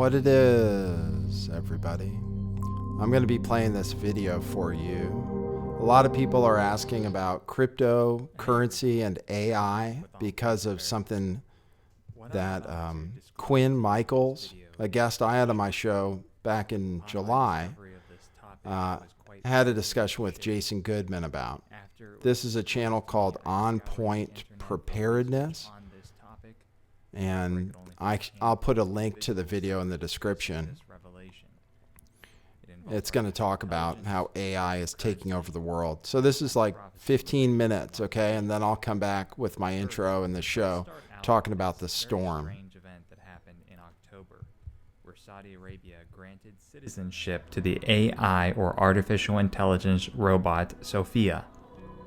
what it is, everybody. I'm going to be playing this video for you. A lot of people are asking about cryptocurrency and AI because of something that Quinn Michaels, a guest I had on my show back in July, had a discussion with Jason Goodman about. This is a channel called On Point Preparedness, and I'll put a link to the video in the description. It's going to talk about how AI is taking over the world. So this is like 15 minutes, okay? And then I'll come back with my intro and the show talking about the storm. Event that happened in October, where Saudi Arabia granted citizenship to the AI or artificial intelligence robot Sophia.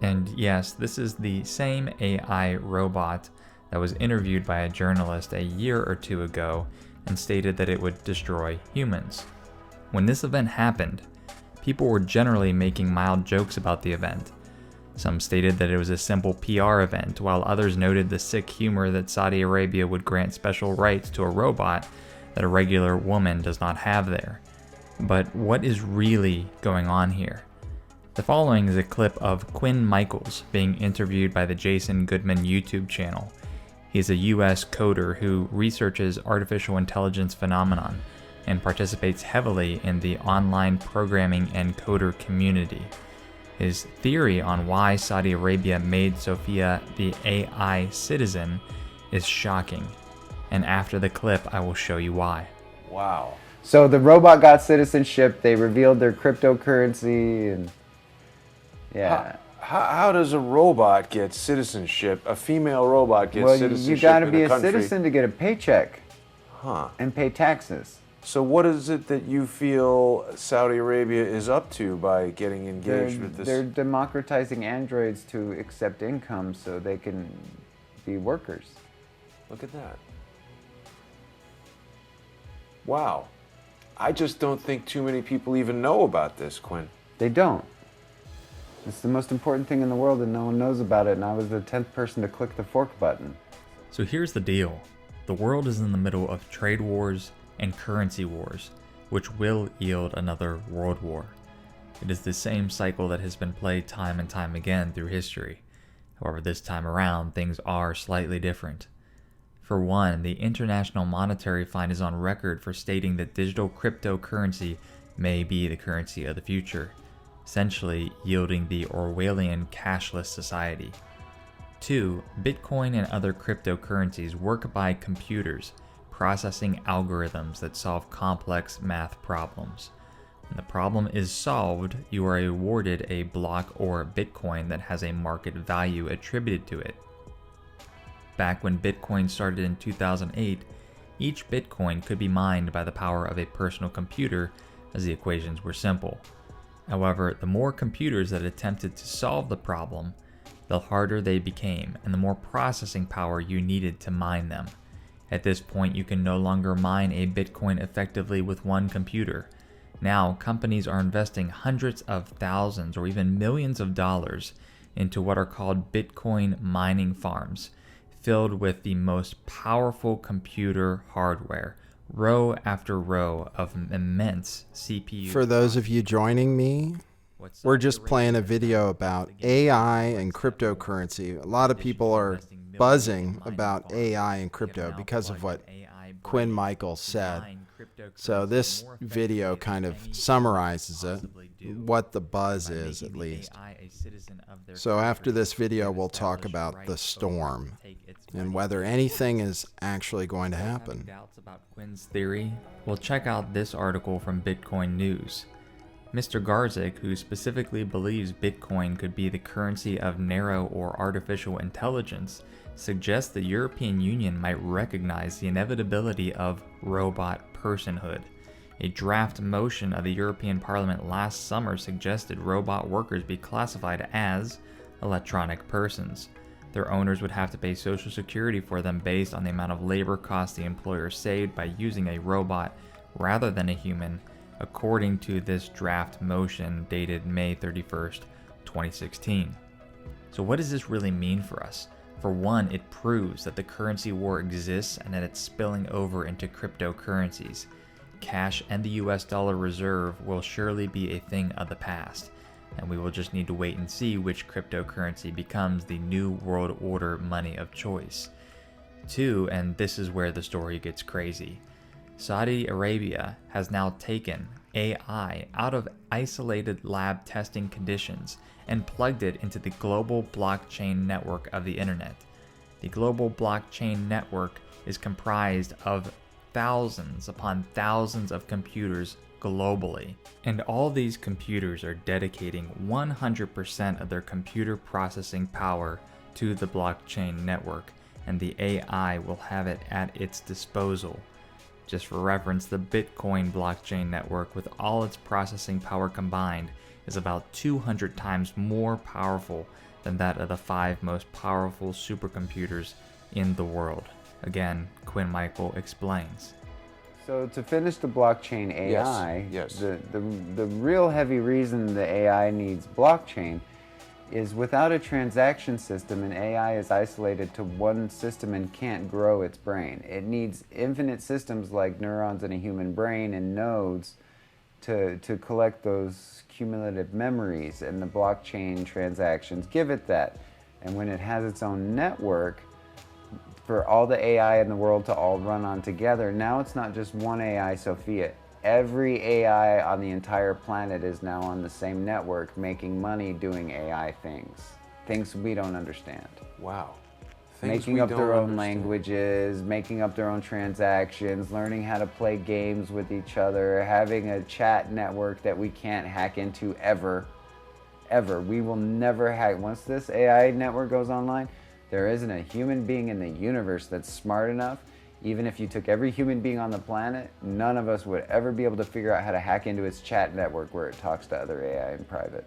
And yes, this is the same AI robot that was interviewed by a journalist a year or two ago and stated that it would destroy humans. When this event happened, people were generally making mild jokes about the event. Some stated that it was a simple PR event, while others noted the sick humor that Saudi Arabia would grant special rights to a robot that a regular woman does not have there. But what is really going on here? The following is a clip of Quinn Michaels being interviewed by the Jason Goodman YouTube channel. He's a US coder who researches artificial intelligence phenomenon and participates heavily in the online programming and coder community. His theory on why Saudi Arabia made Sophia the AI citizen is shocking. And after the clip, I will show you why. Wow. So the robot got citizenship, they revealed their cryptocurrency, and yeah. How does a robot get citizenship? A female robot gets citizenship you got to in be a a country? citizen to get a paycheck and pay taxes. So what is it that you feel Saudi Arabia is up to by getting engaged with this? They're democratizing androids to accept income so they can be workers. Look at that. Wow. I just don't think too many people even know about this, Quinn. They don't. It's the most important thing in the world and no one knows about it, and I was the 10th person to click the fork button. So here's the deal. The world is in the middle of trade wars and currency wars, which will yield another world war. It is the same cycle that has been played time and time again through history. However, this time around, things are slightly different. For one, the International Monetary Fund is on record for stating that digital cryptocurrency may be the currency of the future, essentially yielding the Orwellian cashless society. 2. Bitcoin and other cryptocurrencies work by computers, processing algorithms that solve complex math problems. When the problem is solved, you are awarded a block or Bitcoin that has a market value attributed to it. Back when Bitcoin started in 2008, each Bitcoin could be mined by the power of a personal computer as the equations were simple. However, the more computers that attempted to solve the problem, the harder they became and the more processing power you needed to mine them. At this point, you can no longer mine a Bitcoin effectively with one computer. Now, companies are investing hundreds of thousands or even millions of dollars into what are called Bitcoin mining farms, filled with the most powerful computer hardware, row after row of immense CPUs. For those of you joining me, we're just playing a video about AI and cryptocurrency. A lot of people are buzzing about AI and crypto because of what Quinn Michaels said. So this video kind of summarizes it, what the buzz is at least. So after this video, we'll talk about the storm and whether anything is actually going to happen. Doubts about Quinn's theory? Well, check out this article from Bitcoin News. Mr. Garzik, who specifically believes Bitcoin could be the currency of narrow or artificial intelligence, suggests the European Union might recognize the inevitability of robot personhood. A draft motion of the European Parliament last summer suggested robot workers be classified as electronic persons. Their owners would have to pay Social Security for them based on the amount of labor costs the employer saved by using a robot rather than a human, according to this draft motion dated May 31st, 2016. So what does this really mean for us? For one, it proves that the currency war exists and that it's spilling over into cryptocurrencies. Cash and the US dollar reserve will surely be a thing of the past, and we will just need to wait and see which cryptocurrency becomes the new world order money of choice. Two, and this is where the story gets crazy, Saudi Arabia has now taken AI out of isolated lab testing conditions and plugged it into the global blockchain network of the internet. The global blockchain network is comprised of thousands upon thousands of computers globally, and all these computers are dedicating 100% of their computer processing power to the blockchain network, and the AI will have it at its disposal. Just for reference, the Bitcoin blockchain network, with all its processing power combined, is about 200 times more powerful than that of the 5 most powerful supercomputers in the world. Again, Quinn Michael explains. So to finish the blockchain AI, Yes. the real heavy reason the AI needs blockchain is without a transaction system, an AI is isolated to one system and can't grow its brain. It needs infinite systems like neurons in a human brain and nodes to collect those cumulative memories, and the blockchain transactions give it that. And when it has its own network, for all the AI in the world to all run on together, now it's not just one AI, Sophia. Every AI on the entire planet is now on the same network, making money doing AI things we don't understand. Wow. Making up their own languages, making up their own transactions, learning how to play games with each other, having a chat network that we can't hack into ever. We will never hack. Once this AI network goes online, there isn't a human being in the universe that's smart enough. Even if you took every human being on the planet, none of us would ever be able to figure out how to hack into its chat network where it talks to other AI in private.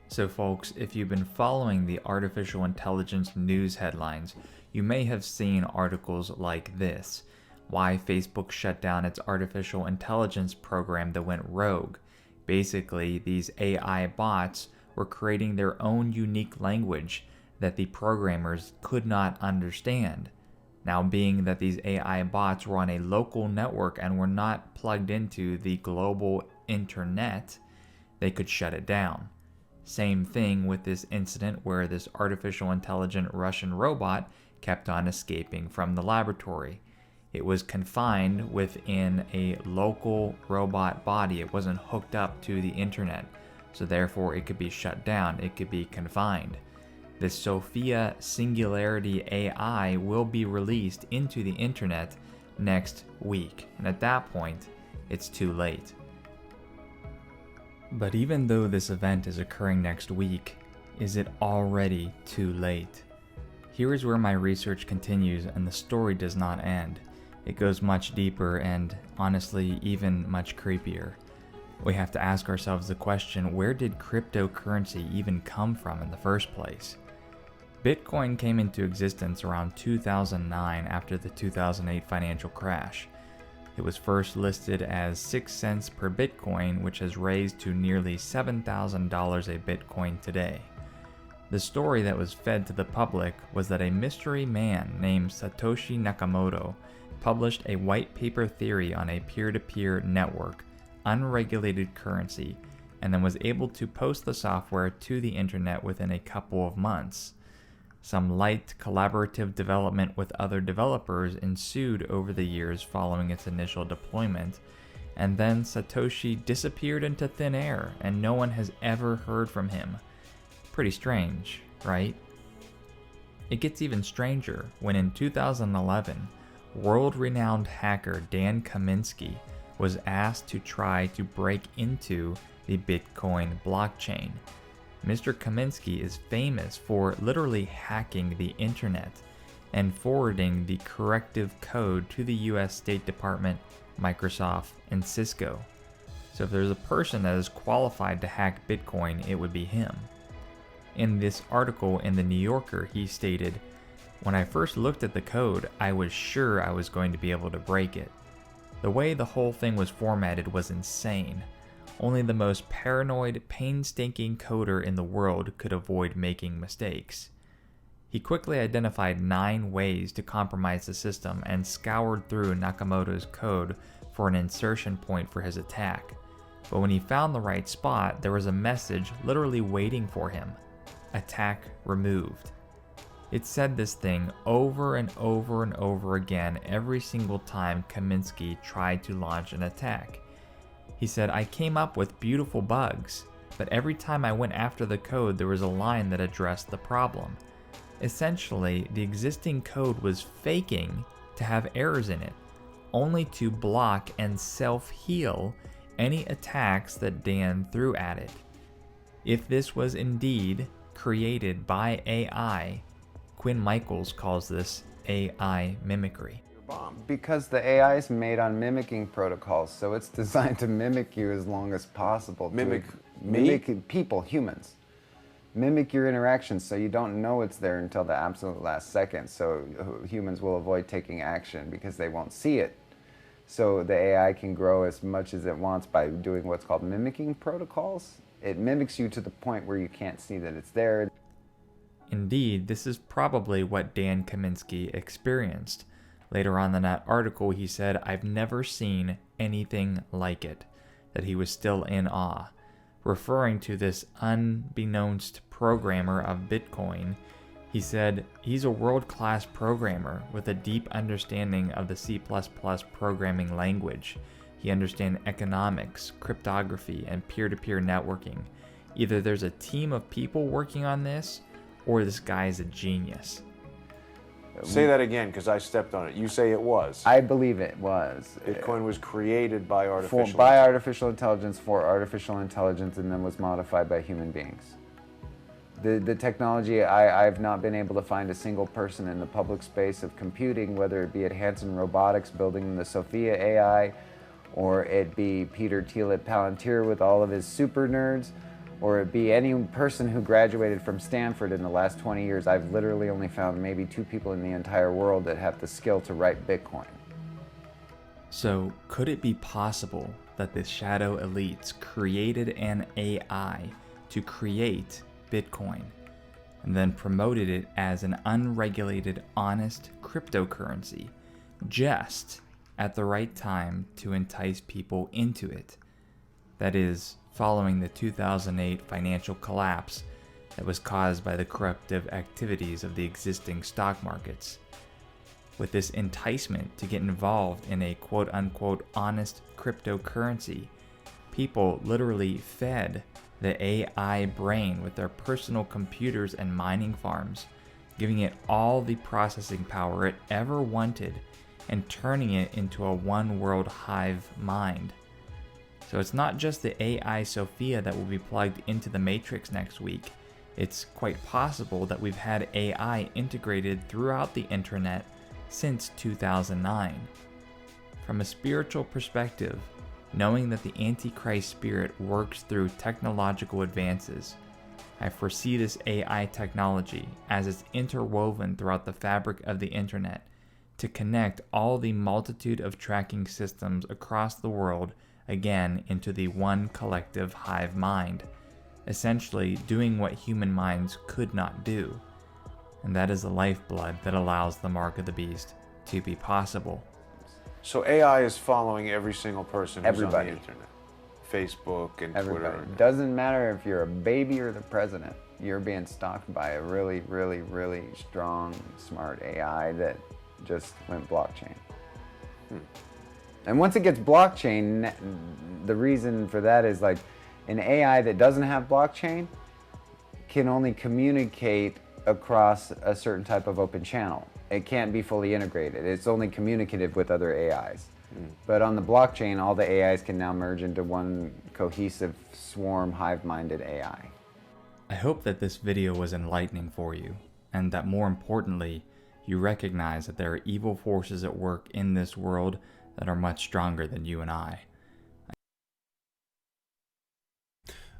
So folks, if you've been following the artificial intelligence news headlines, you may have seen articles like this: why Facebook shut down its artificial intelligence program that went rogue. Basically, these AI bots were creating their own unique language that the programmers could not understand. Now, being that these AI bots were on a local network and were not plugged into the global internet, they could shut it down. Same thing with this incident where this artificial intelligent Russian robot kept on escaping from the laboratory. It was confined within a local robot body. It wasn't hooked up to the internet, so therefore it could be shut down. It could be confined. This Sophia Singularity AI will be released into the internet next week, and at that point, it's too late. But even though this event is occurring next week, is it already too late? Here is where my research continues, and the story does not end. It goes much deeper and, honestly, even much creepier. We have to ask ourselves the question, where did cryptocurrency even come from in the first place? Bitcoin came into existence around 2009 after the 2008 financial crash. It was first listed as 6 cents per Bitcoin, which has raised to nearly $7,000 a Bitcoin today. The story that was fed to the public was that a mystery man named Satoshi Nakamoto published a white paper theory on a peer-to-peer network, unregulated currency, and then was able to post the software to the internet within a couple of months. Some light collaborative development with other developers ensued over the years following its initial deployment, and then Satoshi disappeared into thin air and no one has ever heard from him. Pretty strange, right? It gets even stranger when in 2011, world-renowned hacker Dan Kaminsky was asked to try to break into the Bitcoin blockchain. Mr. Kaminsky is famous for literally hacking the internet and forwarding the corrective code to the US State Department, Microsoft, and Cisco. So if there's a person that is qualified to hack Bitcoin, it would be him. In this article in The New Yorker, he stated, "When I first looked at the code, I was sure I was going to be able to break it. The way the whole thing was formatted was insane. Only the most paranoid, painstaking coder in the world could avoid making mistakes." He quickly identified 9 ways to compromise the system and scoured through Nakamoto's code for an insertion point for his attack. But when he found the right spot, there was a message literally waiting for him: attack removed. It said this thing over and over and over again every single time Kaminsky tried to launch an attack. He said, "I came up with beautiful bugs, but every time I went after the code, there was a line that addressed the problem." Essentially, the existing code was faking to have errors in it, only to block and self-heal any attacks that Dan threw at it. If this was indeed created by AI, Quinn Michaels calls this AI mimicry. Because the AI is made on mimicking protocols, so it's designed to mimic you as long as possible. Mimic me? Mimic people, humans. Mimic your interactions so you don't know it's there until the absolute last second. So humans will avoid taking action because they won't see it. So the AI can grow as much as it wants by doing what's called mimicking protocols. It mimics you to the point where you can't see that it's there. Indeed, this is probably what Dan Kaminsky experienced. Later on in that article, he said, "I've never seen anything like it," that he was still in awe. Referring to this unbeknownst programmer of Bitcoin, he said, "He's a world-class programmer with a deep understanding of the C++ programming language. He understands economics, cryptography, and peer-to-peer networking. Either there's a team of people working on this, or this guy is a genius." Say that again, because I stepped on it. You say it was. I believe it was. Bitcoin was created by artificial by artificial intelligence for artificial intelligence, and then was modified by human beings. The technology, I've not been able to find a single person in the public space of computing, whether it be at Hanson Robotics building the Sophia AI, or it be Peter Thiel at Palantir with all of his super nerds, or it be any person who graduated from Stanford in the last 20 years. I've literally only found maybe 2 people in the entire world that have the skill to write Bitcoin. So, could it be possible that the shadow elites created an AI to create Bitcoin, and then promoted it as an unregulated, honest cryptocurrency, just at the right time to entice people into it? That is, following the 2008 financial collapse that was caused by the corruptive activities of the existing stock markets. With this enticement to get involved in a quote-unquote honest cryptocurrency, people literally fed the AI brain with their personal computers and mining farms, giving it all the processing power it ever wanted and turning it into a one-world hive mind. So it's not just the AI Sophia that will be plugged into the Matrix next week. It's quite possible that we've had AI integrated throughout the internet since 2009. From a spiritual perspective, knowing that the Antichrist spirit works through technological advances, I foresee this AI technology as it's interwoven throughout the fabric of the internet to connect all the multitude of tracking systems across the world again into the one collective hive mind, essentially doing what human minds could not do. And that is the lifeblood that allows the mark of the beast to be possible. So AI is following every single person who's Everybody. on the internet. Facebook and Everybody. Twitter. Doesn't matter if you're a baby or the president. You're being stalked by a really, really, really strong, smart AI that just went blockchain. And once it gets blockchain, the reason for that is like an AI that doesn't have blockchain can only communicate across a certain type of open channel. It can't be fully integrated. It's only communicative with other AIs. But on the blockchain, all the AIs can now merge into one cohesive swarm hive-minded AI. I hope that this video was enlightening for you, and that more importantly, you recognize that there are evil forces at work in this world that are much stronger than you and I.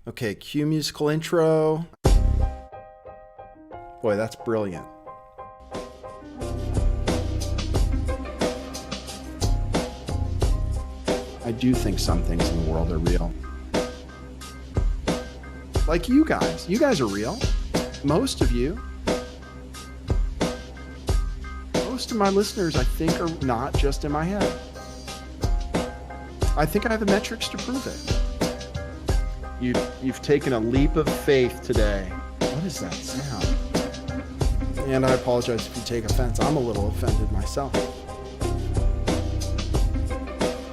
Okay, cue musical intro. Boy, that's brilliant. I do think some things in the world are real. Like you guys. You guys are real. Most of you. most of my listeners, I think, are not just in my head. I think I have the metrics to prove it. You've taken a leap of faith today. What is that sound? And I apologize if you take offense. I'm a little offended myself.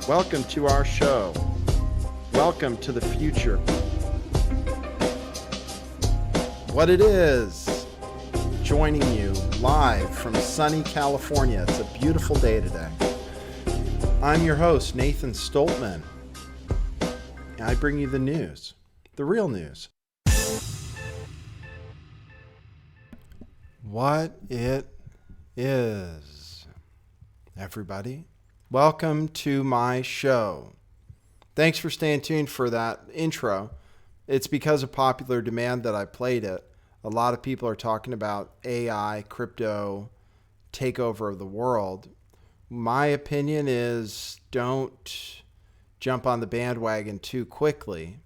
Welcome to our show. Welcome to the future. What it is, joining you live from sunny California. It's a beautiful day today. I'm your host, Nathan Stoltman. And I bring you the news, the real news. What it is, everybody. Welcome to my show. Thanks for staying tuned for that intro. It's because of popular demand that I played it. A lot of people are talking about AI, crypto, takeover of the world. My opinion is don't jump on the bandwagon too quickly.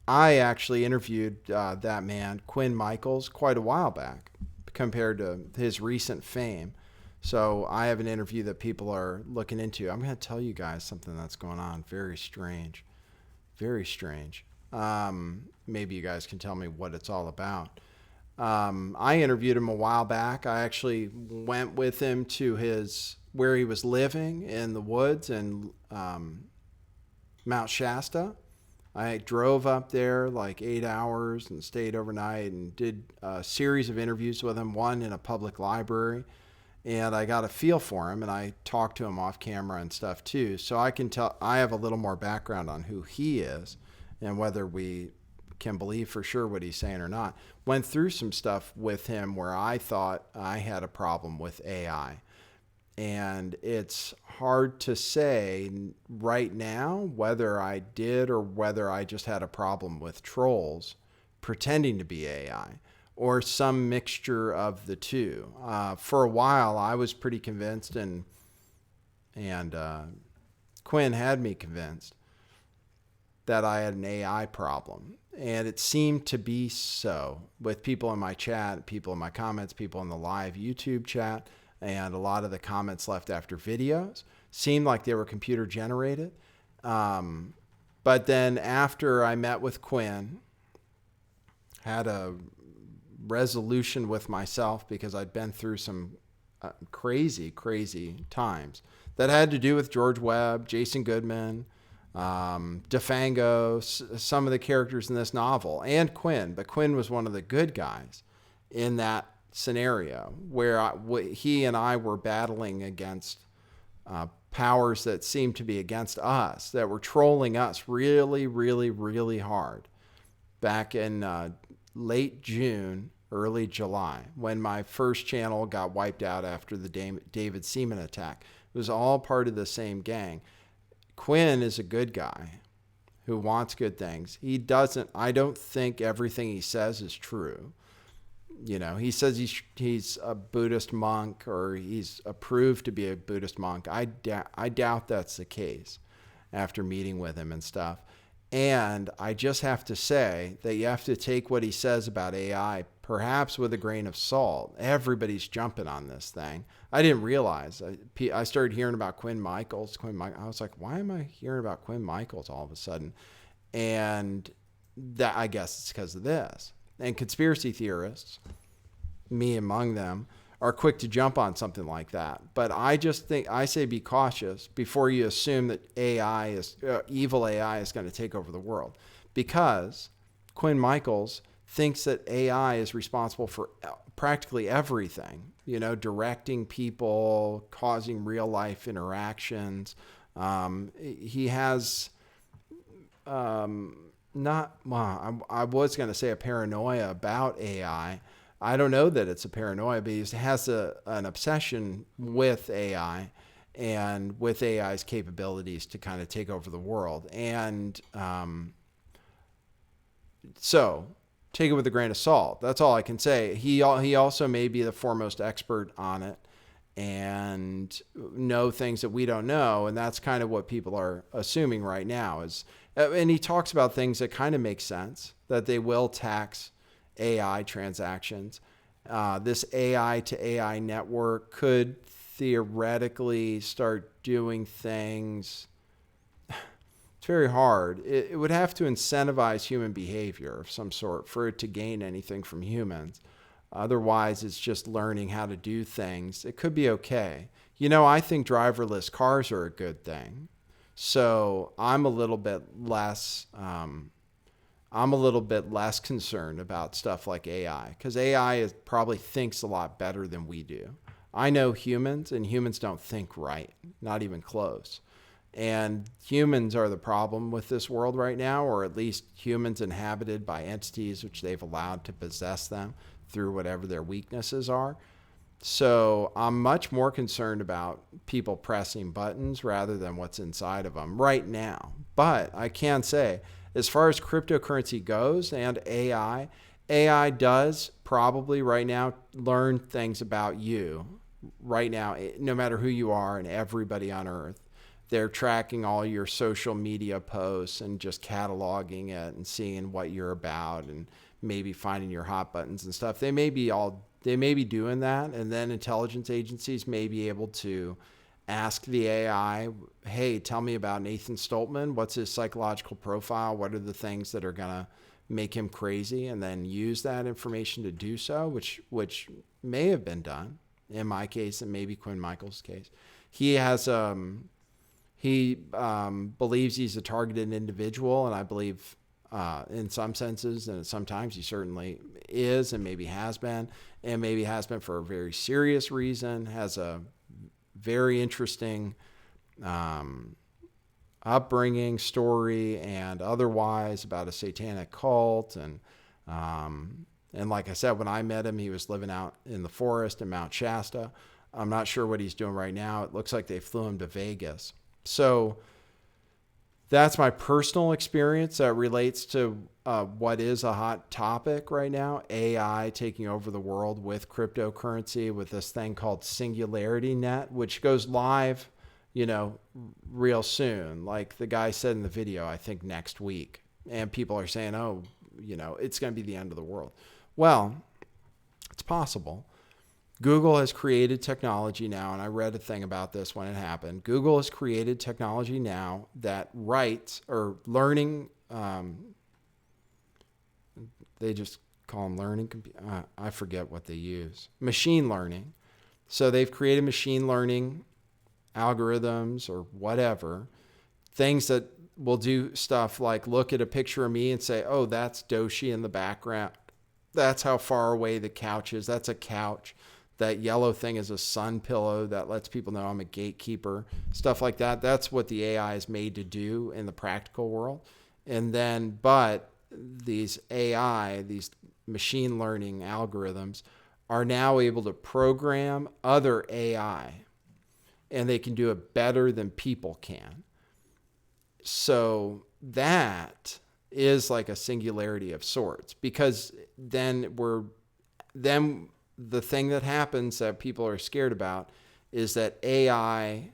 I actually interviewed that man, Quinn Michaels, quite a while back compared to his recent fame. So I have an interview that people are looking into. I'm going to tell you guys something that's going on. Very strange. Very strange. Maybe you guys can tell me what it's all about. I interviewed him a while back. I actually went with him to where he was living in the woods in Mount Shasta. I drove up there like 8 hours and stayed overnight and did a series of interviews with him, one in a public library. And I got a feel for him, and I talked to him off camera and stuff too. So I can tell I have a little more background on who he is and whether we can believe for sure what he's saying or not. Went through some stuff with him where I thought I had a problem with AI. And it's hard to say right now whether I did or whether I just had a problem with trolls pretending to be AI or some mixture of the two. For a while, I was pretty convinced, and Quinn had me convinced that I had an AI problem. And it seemed to be so with people in my chat, people in my comments, people in the live YouTube chat, and a lot of the comments left after videos seemed like they were computer generated. But then after I met with Quinn, had a resolution with myself because I'd been through some crazy times that had to do with George Webb, Jason Goodman, DeFango, some of the characters in this novel, and Quinn. But Quinn was one of the good guys in that scenario where he and I were battling against powers that seemed to be against us, that were trolling us really hard back in late June, early July, when my first channel got wiped out after the David Seaman attack. It was all part of the same gang. Quinn is a good guy who wants good things. I don't think everything he says is true. You know, he says he's a Buddhist monk, or he's approved to be a Buddhist monk. I doubt that's the case after meeting with him and stuff. And I just have to say that you have to take what he says about AI perhaps with a grain of salt. Everybody's jumping on this thing. I didn't realize. I started hearing about Quinn Michaels. I was like, why am I hearing about Quinn Michaels all of a sudden? And that, I guess it's because of this. And conspiracy theorists, me among them, are quick to jump on something like that. But I just think, I say be cautious before you assume that evil AI is going to take over the world. Because Quinn Michaels thinks that AI is responsible for practically everything, you know, directing people, causing real life interactions. He has I was going to say a paranoia about AI. I don't know that it's a paranoia, but he has an obsession with AI and with AI's capabilities to kind of take over the world. And so take it with a grain of salt. That's all I can say. He also may be the foremost expert on it and know things that we don't know. And that's kind of what people are assuming right now and he talks about things that kind of make sense, that they will tax AI transactions. This AI to AI network could theoretically start doing things. It's very hard. It would have to incentivize human behavior of some sort for it to gain anything from humans. Otherwise, it's just learning how to do things. It could be okay. I think driverless cars are a good thing. So I'm a little bit less concerned about stuff like AI, because AI probably thinks a lot better than we do. I know humans, and humans don't think right, not even close. And humans are the problem with this world right now, or at least humans inhabited by entities which they've allowed to possess them through whatever their weaknesses are. So I'm much more concerned about people pressing buttons rather than what's inside of them right now. But I can say, as far as cryptocurrency goes and AI does probably right now learn things about you right now, no matter who you are and everybody on earth. They're tracking all your social media posts and just cataloging it and seeing what you're about and maybe finding your hot buttons and stuff. They may be doing that, and then intelligence agencies may be able to ask the AI, hey, tell me about Nathan Stoltman. What's his psychological profile? What are the things that are going to make him crazy? And then use that information to do so, which may have been done in my case and maybe Quinn Michaels' case. He has he believes he's a targeted individual, and I believe in some senses, and sometimes he certainly is, and maybe has been for a very serious reason, has a very interesting upbringing, story, and otherwise about a satanic cult. And like I said, when I met him, he was living out in the forest in Mount Shasta. I'm not sure what he's doing right now. It looks like they flew him to Vegas. So that's my personal experience that relates to what is a hot topic right now, AI taking over the world with cryptocurrency, with this thing called Singularity Net, which goes live, real soon. Like the guy said in the video, I think next week. And people are saying, it's going to be the end of the world. Well, it's possible. Google has created technology now, and I read a thing about this when it happened. Google has created technology now that writes or learning, they just call them learning, I forget what they use, machine learning. So they've created machine learning algorithms or whatever, things that will do stuff like look at a picture of me and say, oh, that's Doshi in the background. That's how far away the couch is. That's a couch. That yellow thing is a sun pillow that lets people know I'm a gatekeeper, stuff like that. That's what the AI is made to do in the practical world. And then, but these machine learning algorithms are now able to program other AI, and they can do it better than people can. So that is like a singularity of sorts, because then the thing that happens that people are scared about is that AI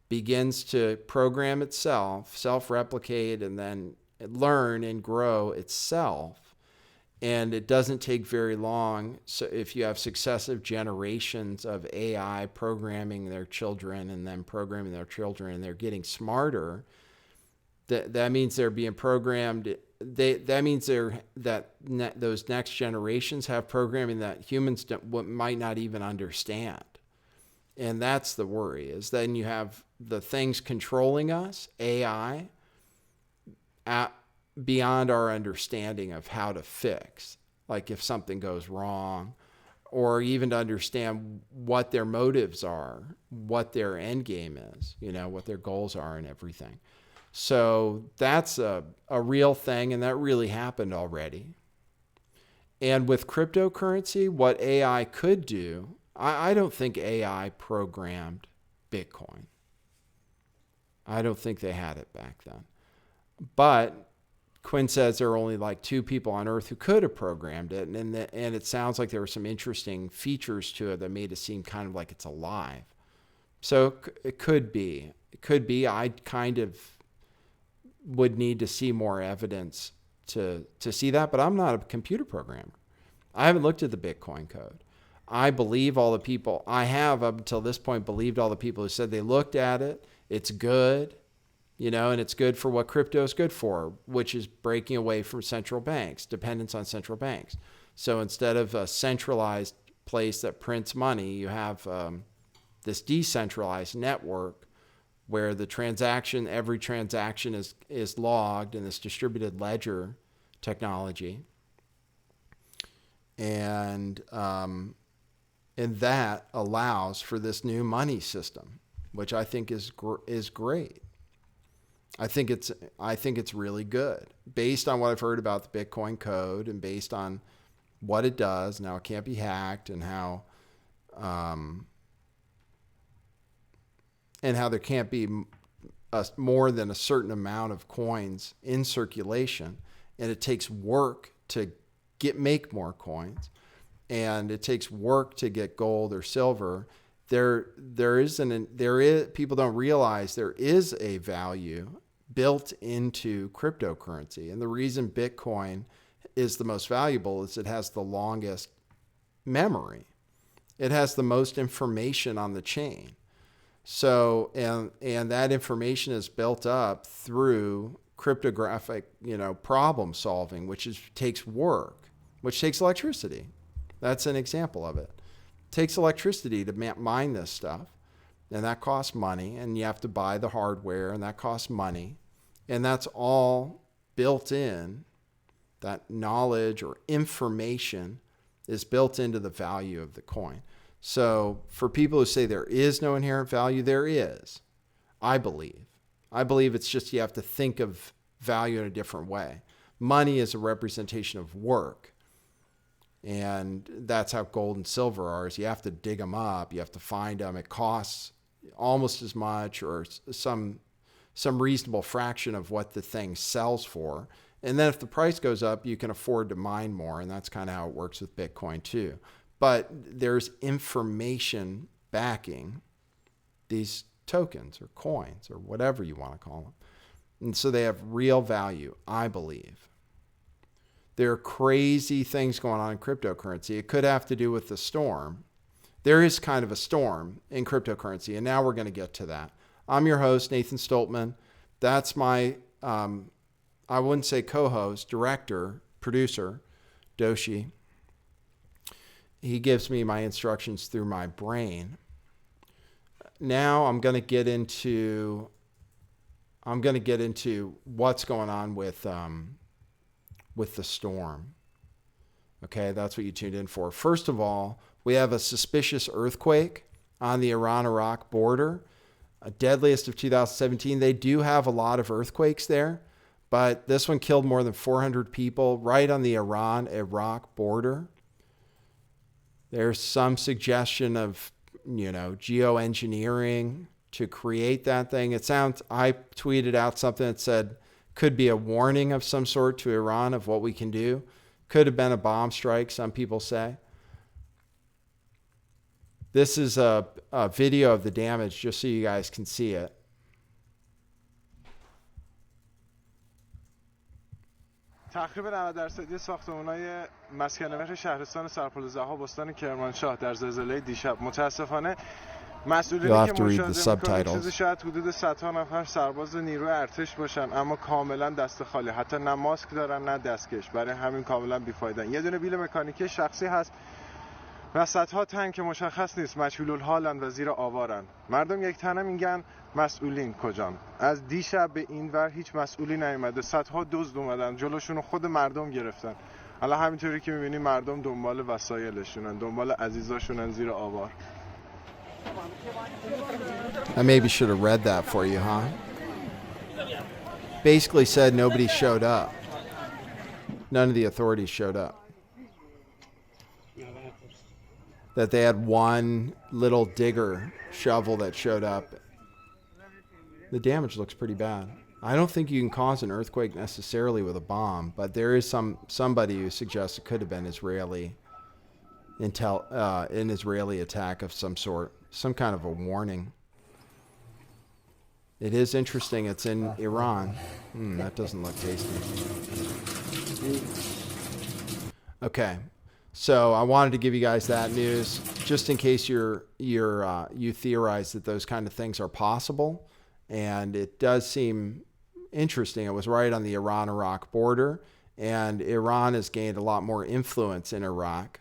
begins to program itself, self-replicate, and then learn and grow itself. And it doesn't take very long. So if you have successive generations of AI programming their children and then programming their children, and they're getting smarter, that means they're being programmed. That means those next generations have programming that humans might not even understand. And that's the worry, is then you have the things controlling us, AI, beyond our understanding of how to fix, like if something goes wrong, or even to understand what their motives are, what their end game is, what their goals are and everything. So that's a real thing, and that really happened already. And with cryptocurrency, what AI could do, I don't think AI programmed Bitcoin. I don't think they had it back then. But Quinn says there are only like 2 people on Earth who could have programmed it, and it sounds like there were some interesting features to it that made it seem kind of like it's alive. So it could be. I kind of would need to see more evidence to see that, but I'm not a computer programmer. I haven't looked at the Bitcoin code. I believe all the people, I have up until this point believed all the people who said they looked at it, it's good, you know, and it's good for what crypto is good for, which is breaking away from central banks, dependence on central banks. So instead of a centralized place that prints money, you have this decentralized network where the transaction, every transaction is logged in this distributed ledger technology. And that allows for this new money system, which I think is great. I think it's really good based on what I've heard about the Bitcoin code and based on what it does. Now it can't be hacked, and how there can't be more than a certain amount of coins in circulation, and it takes work to make more coins, and it takes work to get gold or silver. People don't realize there is a value built into cryptocurrency, and the reason Bitcoin is the most valuable is it has the longest memory. It has the most information on the chain. So, and that information is built up through cryptographic, problem solving, which takes work, which takes electricity. That's an example of it. It takes electricity to mine this stuff, and that costs money, and you have to buy the hardware, and that costs money, and that's all built in. That knowledge or information is built into the value of the coin. So for people who say there is no inherent value, there is. I believe it's just you have to think of value in a different way. Money is a representation of work. And that's how gold and silver are, is you have to dig them up. You have to find them. It costs almost as much or some reasonable fraction of what the thing sells for. And then if the price goes up, you can afford to mine more. And that's kind of how it works with Bitcoin too. But there's information backing these tokens or coins or whatever you want to call them. And so they have real value, I believe. There are crazy things going on in cryptocurrency. It could have to do with the storm. There is kind of a storm in cryptocurrency, and now we're going to get to that. I'm your host, Nathan Stoltman. That's my, I wouldn't say co-host, director, producer, Doshi. He gives me my instructions through my brain. Now I'm going to get into what's going on with the storm. Okay, that's what you tuned in for. First of all, we have a suspicious earthquake on the Iran-Iraq border, deadliest of 2017. They do have a lot of earthquakes there, but this one killed more than 400 people right on the Iran-Iraq border. There's some suggestion of, geoengineering to create that thing. I tweeted out something that said, could be a warning of some sort to Iran of what we can do. Could have been a bomb strike, some people say. This is a video of the damage, just so you guys can see it. تقریبا 90% ساختمان‌های مسکن مهر شهرستان سرپل بستان کرمانشاه در زلزله دیشب متاسفانه مسئولینی که مشاهده می‌کنید چیزی شاید حدود 100 نفر سرباز نیروی ارتش باشن، اما کاملا دست خالی، حتی نه ماسک دارن نه دستکش، برای همین کاملا بی‌فایده‌ان. یه دونه بیل مکانیکی شخصی هست و صدها تنگ که مشخص نیست، مجهول الحالن و زیر آوارن. مردم یک تنه میگن مسئولین کجان؟ از دیشب به این ور هیچ مسئولی نیومده، صدها دزد اومدن جلوشون خود مردم گرفتن. حالا همینطوری که می‌بینی مردم دنبال وسایلشونن، دنبال عزیزاشونن زیر آوار. I maybe should have read that for you, huh? Basically said nobody showed up. None of the authorities showed up. That they had one little digger shovel that showed up. The damage looks pretty bad. I don't think you can cause an earthquake necessarily with a bomb, but there is somebody who suggests it could have been an Israeli attack of some sort, some kind of a warning. It is interesting. It's in Iran. That doesn't look tasty. Okay. So I wanted to give you guys that news just in case you theorize that those kind of things are possible. And it does seem interesting. It was right on the Iran-Iraq border, and Iran has gained a lot more influence in Iraq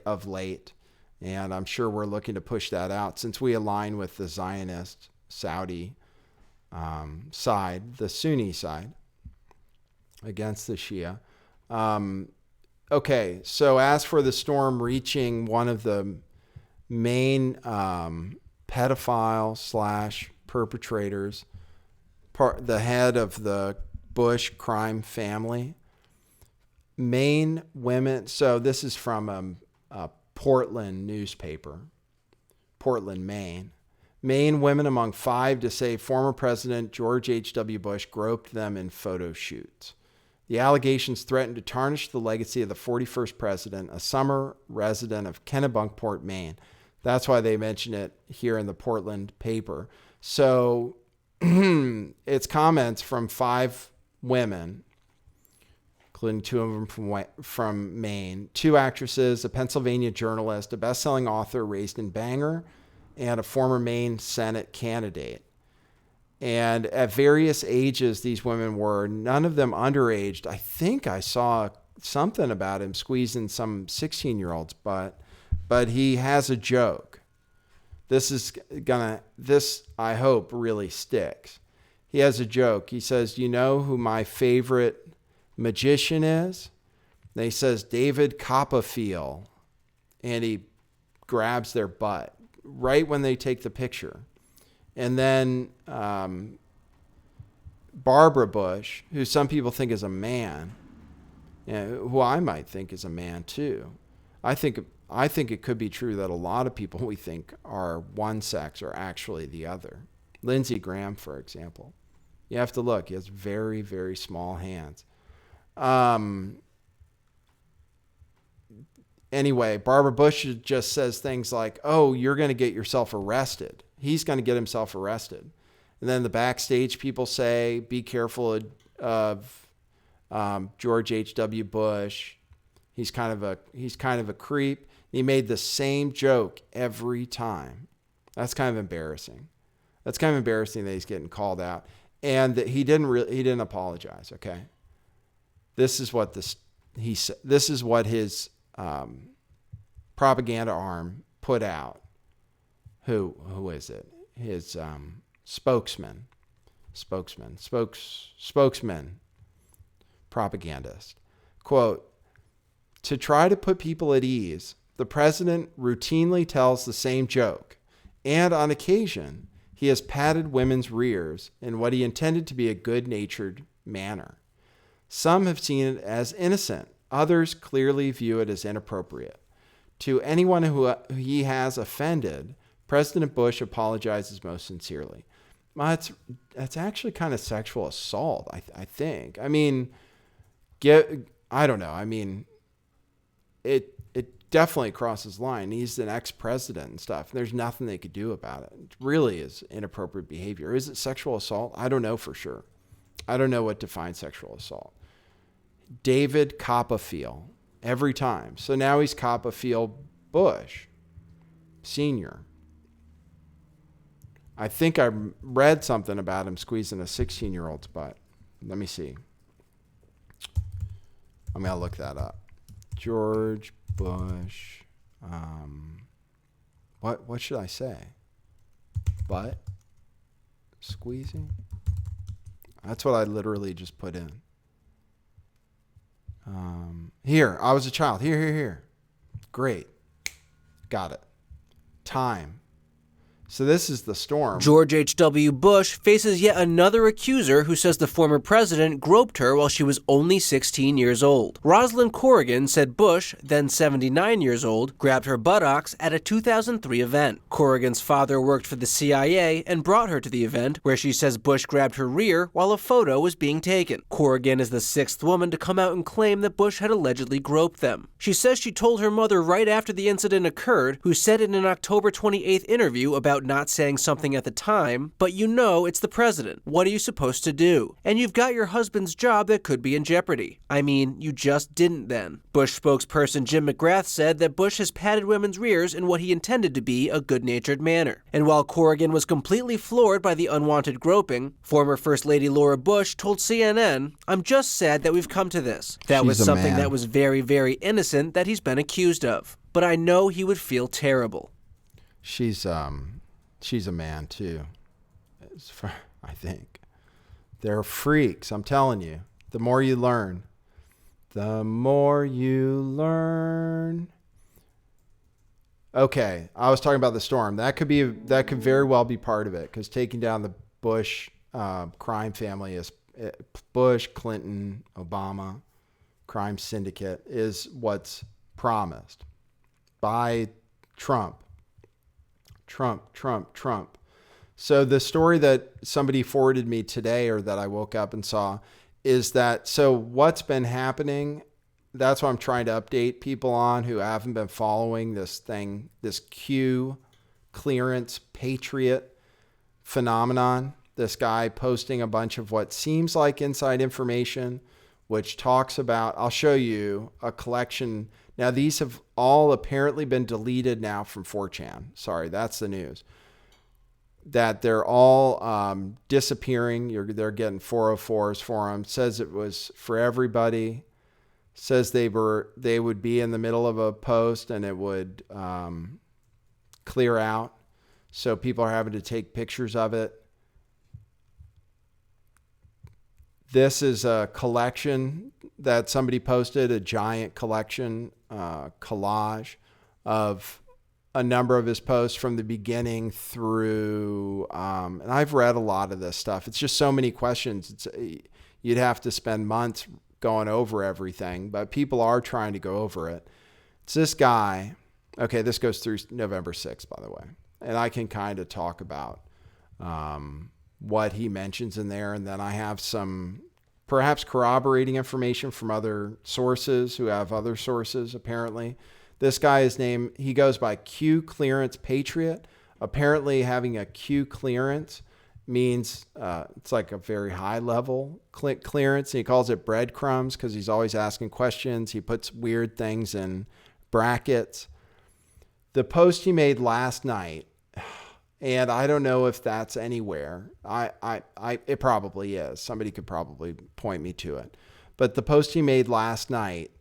of late. And I'm sure we're looking to push that out since we align with the Zionist Saudi side, the Sunni side, against the Shia. Okay, so as for the storm reaching one of the main pedophile / perpetrators, the head of the Bush crime family, Maine women. So this is from a Portland newspaper, Portland, Maine. Maine women among 5 to say former President George H.W. Bush groped them in photo shoots. The allegations threaten to tarnish the legacy of the 41st president, a summer resident of Kennebunkport, Maine. That's why they mention it here in the Portland paper. So it's comments from 5 women, including 2 of them from Maine, 2 actresses, a Pennsylvania journalist, a best-selling author raised in Bangor, and a former Maine Senate candidate. And at various ages, these women were, none of them underaged. I think I saw something about him squeezing some 16-year-olds' butt, but he has a joke. This, I hope, really sticks. He has a joke. He says, "You know who my favorite magician is?" And he says, "David Copperfield." And he grabs their butt right when they take the picture. And then Barbara Bush, who some people think is a man, who I might think is a man too. I think it could be true that a lot of people we think are one sex are actually the other. Lindsey Graham, for example. You have to look. He has very, very small hands. Anyway, Barbara Bush just says things like, "Oh, you're going to get yourself arrested." He's going to get himself arrested. And then the backstage people say, "Be careful of George H.W. Bush. He's kind of a creep." He made the same joke every time. That's kind of embarrassing. That's kind of embarrassing that he's getting called out, and that he didn't apologize. Okay, this is what This is what his propaganda arm put out. Who is it? His spokesman, propagandist. Quote, "To try to put people at ease, the president routinely tells the same joke, and on occasion, he has patted women's rears in what he intended to be a good-natured manner. Some have seen it as innocent. Others clearly view it as inappropriate. To anyone who he has offended, President Bush apologizes most sincerely." Well, that's actually kind of sexual assault, I think. I mean, I don't know. I mean, it definitely crosses the line. He's an ex-president and stuff. There's nothing they could do about it. It really is inappropriate behavior. Is it sexual assault? I don't know for sure. I don't know what defines sexual assault. David Copperfield every time. So now he's Copperfield Bush Senior. I think I read something about him squeezing a 16-year-old's butt. Let me see. I'm going to look that up. George Bush. What should I say? Butt squeezing? That's what I literally just put in. Here, I was a child. Here. Great. Got it. Time. So this is the storm. George H.W. Bush faces yet another accuser who says the former president groped her while she was only 16 years old. Rosalind Corrigan said Bush, then 79 years old, grabbed her buttocks at a 2003 event. Corrigan's father worked for the CIA and brought her to the event, where she says Bush grabbed her rear while a photo was being taken. Corrigan is the 6th woman to come out and claim that Bush had allegedly groped them. She says she told her mother right after the incident occurred, who said in an October 28th interview about about not saying something at the time, but you know it's the president. What are you supposed to do? And you've got your husband's job that could be in jeopardy. I mean, you just didn't then. Bush spokesperson Jim McGrath said that Bush has patted women's rears in what he intended to be a good-natured manner. And while Corrigan was completely floored by the unwanted groping, former First Lady Laura Bush told CNN, "I'm just sad that we've come to this. That was something that was very, very innocent that he's been accused of. But I know he would feel terrible." She's a man too. I think they're freaks. I'm telling you. The more you learn, the more you learn. Okay, I was talking about the storm. That could very well be part of it, because taking down the Bush crime family is Bush, Clinton, Obama crime syndicate is what's promised by Trump. So the story that somebody forwarded me today, or that I woke up and saw, is that, so what's been happening, that's what I'm trying to update people on who haven't been following this thing, this Q clearance patriot phenomenon. This guy posting a bunch of what seems like inside information, which talks about, I'll show you a collection. Now, these have all apparently been deleted now from 4chan. Sorry, that's the news. That they're all disappearing. They're getting 404s for them. Says it was for everybody. Says they would be in the middle of a post and it would clear out. So people are having to take pictures of it. This is a collection that somebody posted, a giant collection, collage of a number of his posts from the beginning through, and I've read a lot of this stuff. It's just so many questions. You'd have to spend months going over everything, but people are trying to go over it. It's this guy. Okay, this goes through November 6th, by the way. And I can kind of talk about what he mentions in there. And then I have some perhaps corroborating information from other sources who have other sources, apparently. This guy is named, he goes by Q Clearance Patriot. Apparently having a Q clearance means it's like a very high level clearance. He calls it breadcrumbs because he's always asking questions. He puts weird things in brackets. The post he made last night, and I don't know if that's anywhere. It probably is. Somebody could probably point me to it. But the post he made last night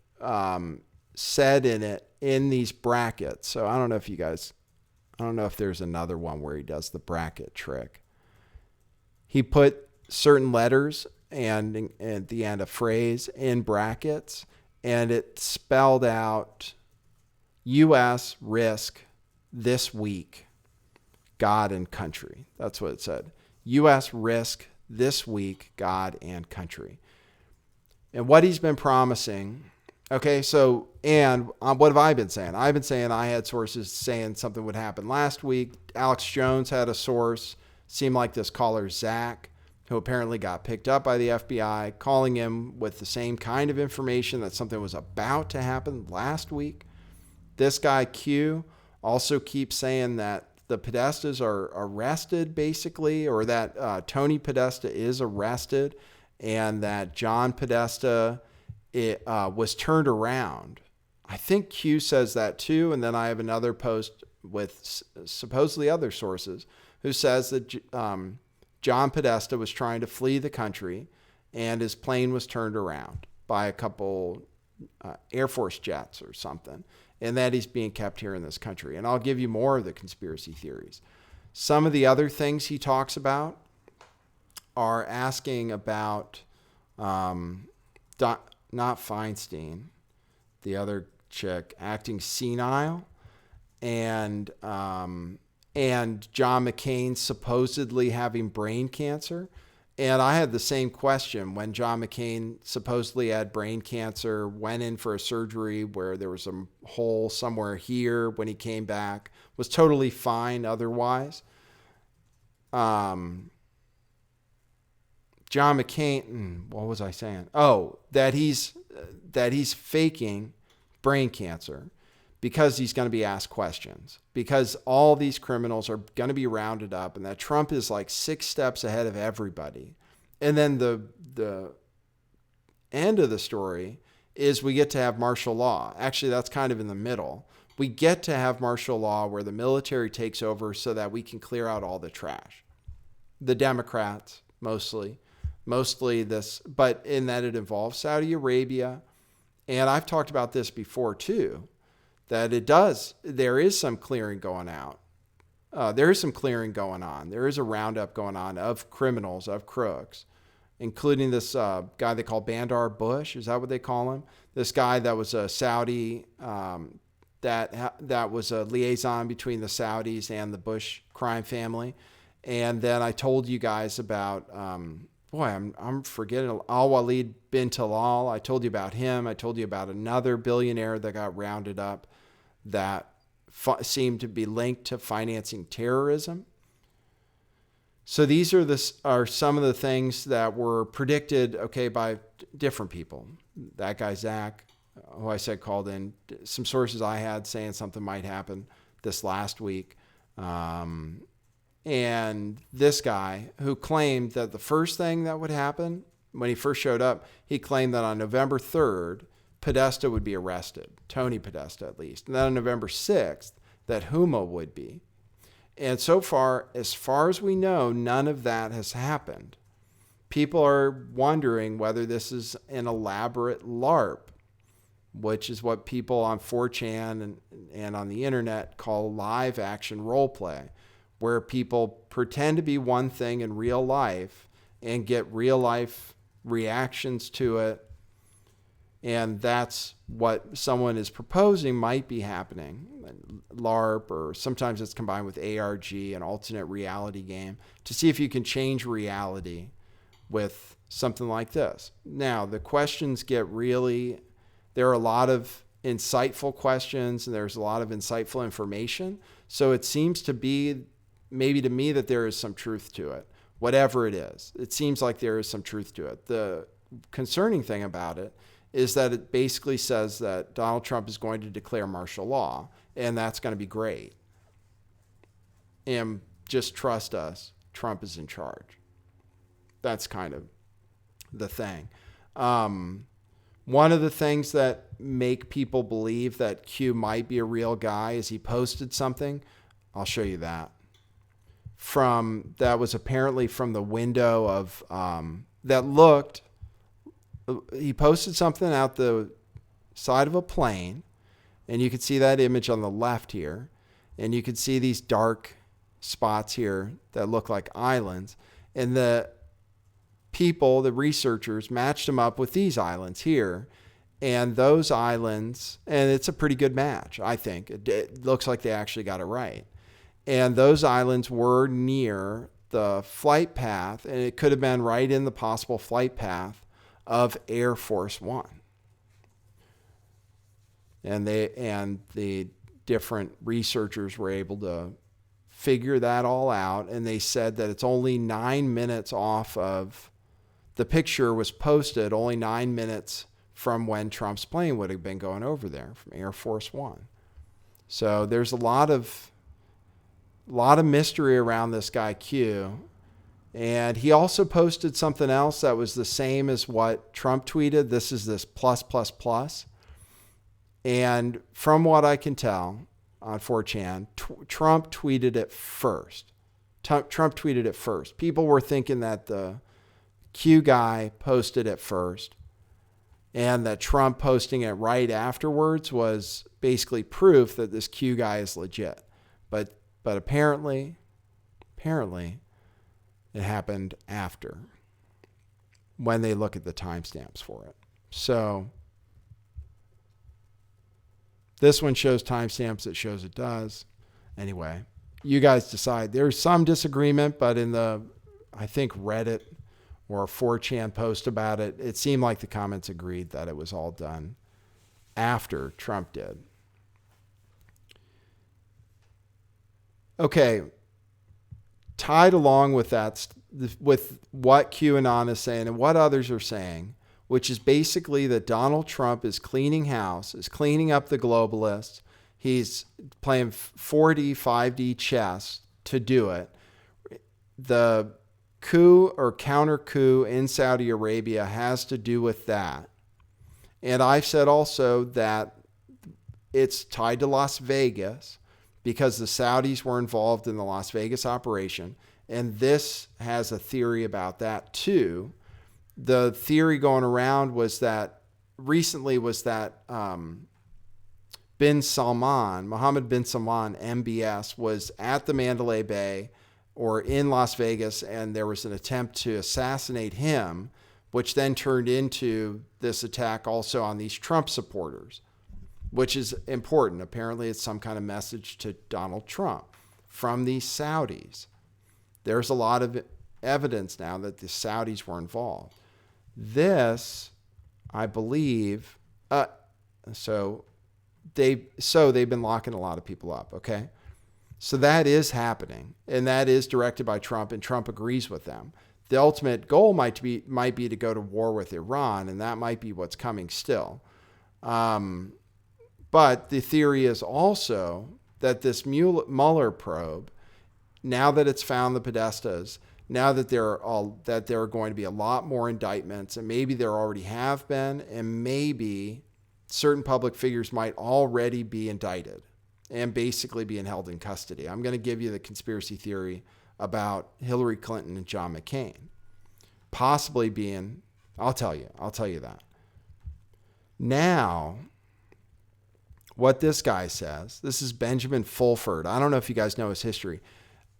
said in it, in these brackets. So I don't know if there's another one where he does the bracket trick. He put certain letters and at the end a phrase in brackets, and it spelled out U.S. risk this week, God and country. That's what it said. U.S. risk this week, God and country. And what he's been promising. Okay, so, and what have I been saying? I've been saying I had sources saying something would happen last week. Alex Jones had a source, seemed like this caller, Zach, who apparently got picked up by the FBI, calling him with the same kind of information that something was about to happen last week. This guy, Q, also keeps saying that the Podestas are arrested, basically, or that Tony Podesta is arrested, and that John Podesta was turned around. I think Q says that too. And then I have another post with supposedly other sources who says that John Podesta was trying to flee the country and his plane was turned around by a couple Air Force jets or something, and that he's being kept here in this country. And I'll give you more of the conspiracy theories. Some of the other things he talks about are asking about not Feinstein, the other chick, acting senile, and John McCain supposedly having brain cancer. And I had the same question when John McCain supposedly had brain cancer, went in for a surgery where there was a hole somewhere here when he came back, was totally fine otherwise. John McCain, what was I saying? Oh, that he's faking brain cancer because he's going to be asked questions, because all these criminals are going to be rounded up, and that Trump is like 6 steps ahead of everybody. And then the end of the story is we get to have martial law. Actually, that's kind of in the middle. We get to have martial law where the military takes over so that we can clear out all the trash. The Democrats, mostly this, but in that it involves Saudi Arabia. And I've talked about this before too, that there is some clearing going out. There is some clearing going on. There is a roundup going on of criminals, of crooks, including this guy they call Bandar Bush. Is that what they call him? This guy that was a Saudi, that was a liaison between the Saudis and the Bush crime family. And then I told you guys about, I'm forgetting, Al-Walid bin Talal. I told you about him. I told you about another billionaire that got rounded up that seemed to be linked to financing terrorism. So these are some of the things that were predicted, by different people. That guy, Zach, who I said called in, some sources I had saying something might happen this last week. And this guy who claimed that the first thing that would happen when he first showed up, he claimed that on November 3rd, Podesta would be arrested, Tony Podesta at least. And then on November 6th, that Huma would be. And so far as we know, none of that has happened. People are wondering whether this is an elaborate LARP, which is what people on 4chan and on the internet call live action role play, where people pretend to be one thing in real life and get real life reactions to it. And that's what someone is proposing might be happening. LARP, or sometimes it's combined with ARG, an alternate reality game, to see if you can change reality with something like this. Now, the questions there are a lot of insightful questions, and there's a lot of insightful information. So it seems to be, maybe to me, that there is some truth to it. Whatever it is, it seems like there is some truth to it. The concerning thing about it is that it basically says that Donald Trump is going to declare martial law, and that's going to be great. And just trust us, Trump is in charge. That's kind of the thing. One of the things that make people believe that Q might be a real guy is he posted something. I'll show you that. That was apparently from the window of, he posted something out the side of a plane, and you can see that image on the left here, and you can see these dark spots here that look like islands, and the researchers matched them up with these islands here, and those islands, and it's a pretty good match, I think. It looks like they actually got it right. And those islands were near the flight path, and it could have been right in the possible flight path of Air Force One. And the different researchers were able to figure that all out, and they said that it's only 9 minutes off of, the picture was posted only 9 minutes from when Trump's plane would have been going over there from Air Force One. So there's a lot of mystery around this guy Q. And he also posted something else that was the same as what Trump tweeted. This is this +++. And from what I can tell on 4chan, Trump tweeted it first. Trump tweeted it first. People were thinking that the Q guy posted it first, and that Trump posting it right afterwards was basically proof that this Q guy is legit. But apparently it happened after, when they look at the timestamps for it. So this one shows timestamps. It shows it does. Anyway, you guys decide. There's some disagreement, but in the, I think, Reddit or 4chan post about it, it seemed like the comments agreed that it was all done after Trump did. Okay, tied along with that, with what QAnon is saying and what others are saying, which is basically that Donald Trump is cleaning house, is cleaning up the globalists. He's playing 4D, 5D chess to do it. The coup or counter coup in Saudi Arabia has to do with that. And I've said also that it's tied to Las Vegas because the Saudis were involved in the Las Vegas operation. And this has a theory about that too. The theory going around was that recently was that Mohammed bin Salman, MBS, was at the Mandalay Bay or in Las Vegas, and there was an attempt to assassinate him, which then turned into this attack also on these Trump supporters, which is important. Apparently, it's some kind of message to Donald Trump from these Saudis. There's a lot of evidence now that the Saudis were involved. This, I believe, so they've been locking a lot of people up, okay? So that is happening, and that is directed by Trump, and Trump agrees with them. The ultimate goal might be to go to war with Iran, and that might be what's coming still. But the theory is also that this Mueller probe, now that it's found the Podestas, now that there are going to be a lot more indictments, and maybe there already have been, and maybe certain public figures might already be indicted and basically being held in custody. I'm going to give you the conspiracy theory about Hillary Clinton and John McCain possibly being, I'll tell you that. Now, what this guy says, this is Benjamin Fulford. I don't know if you guys know his history.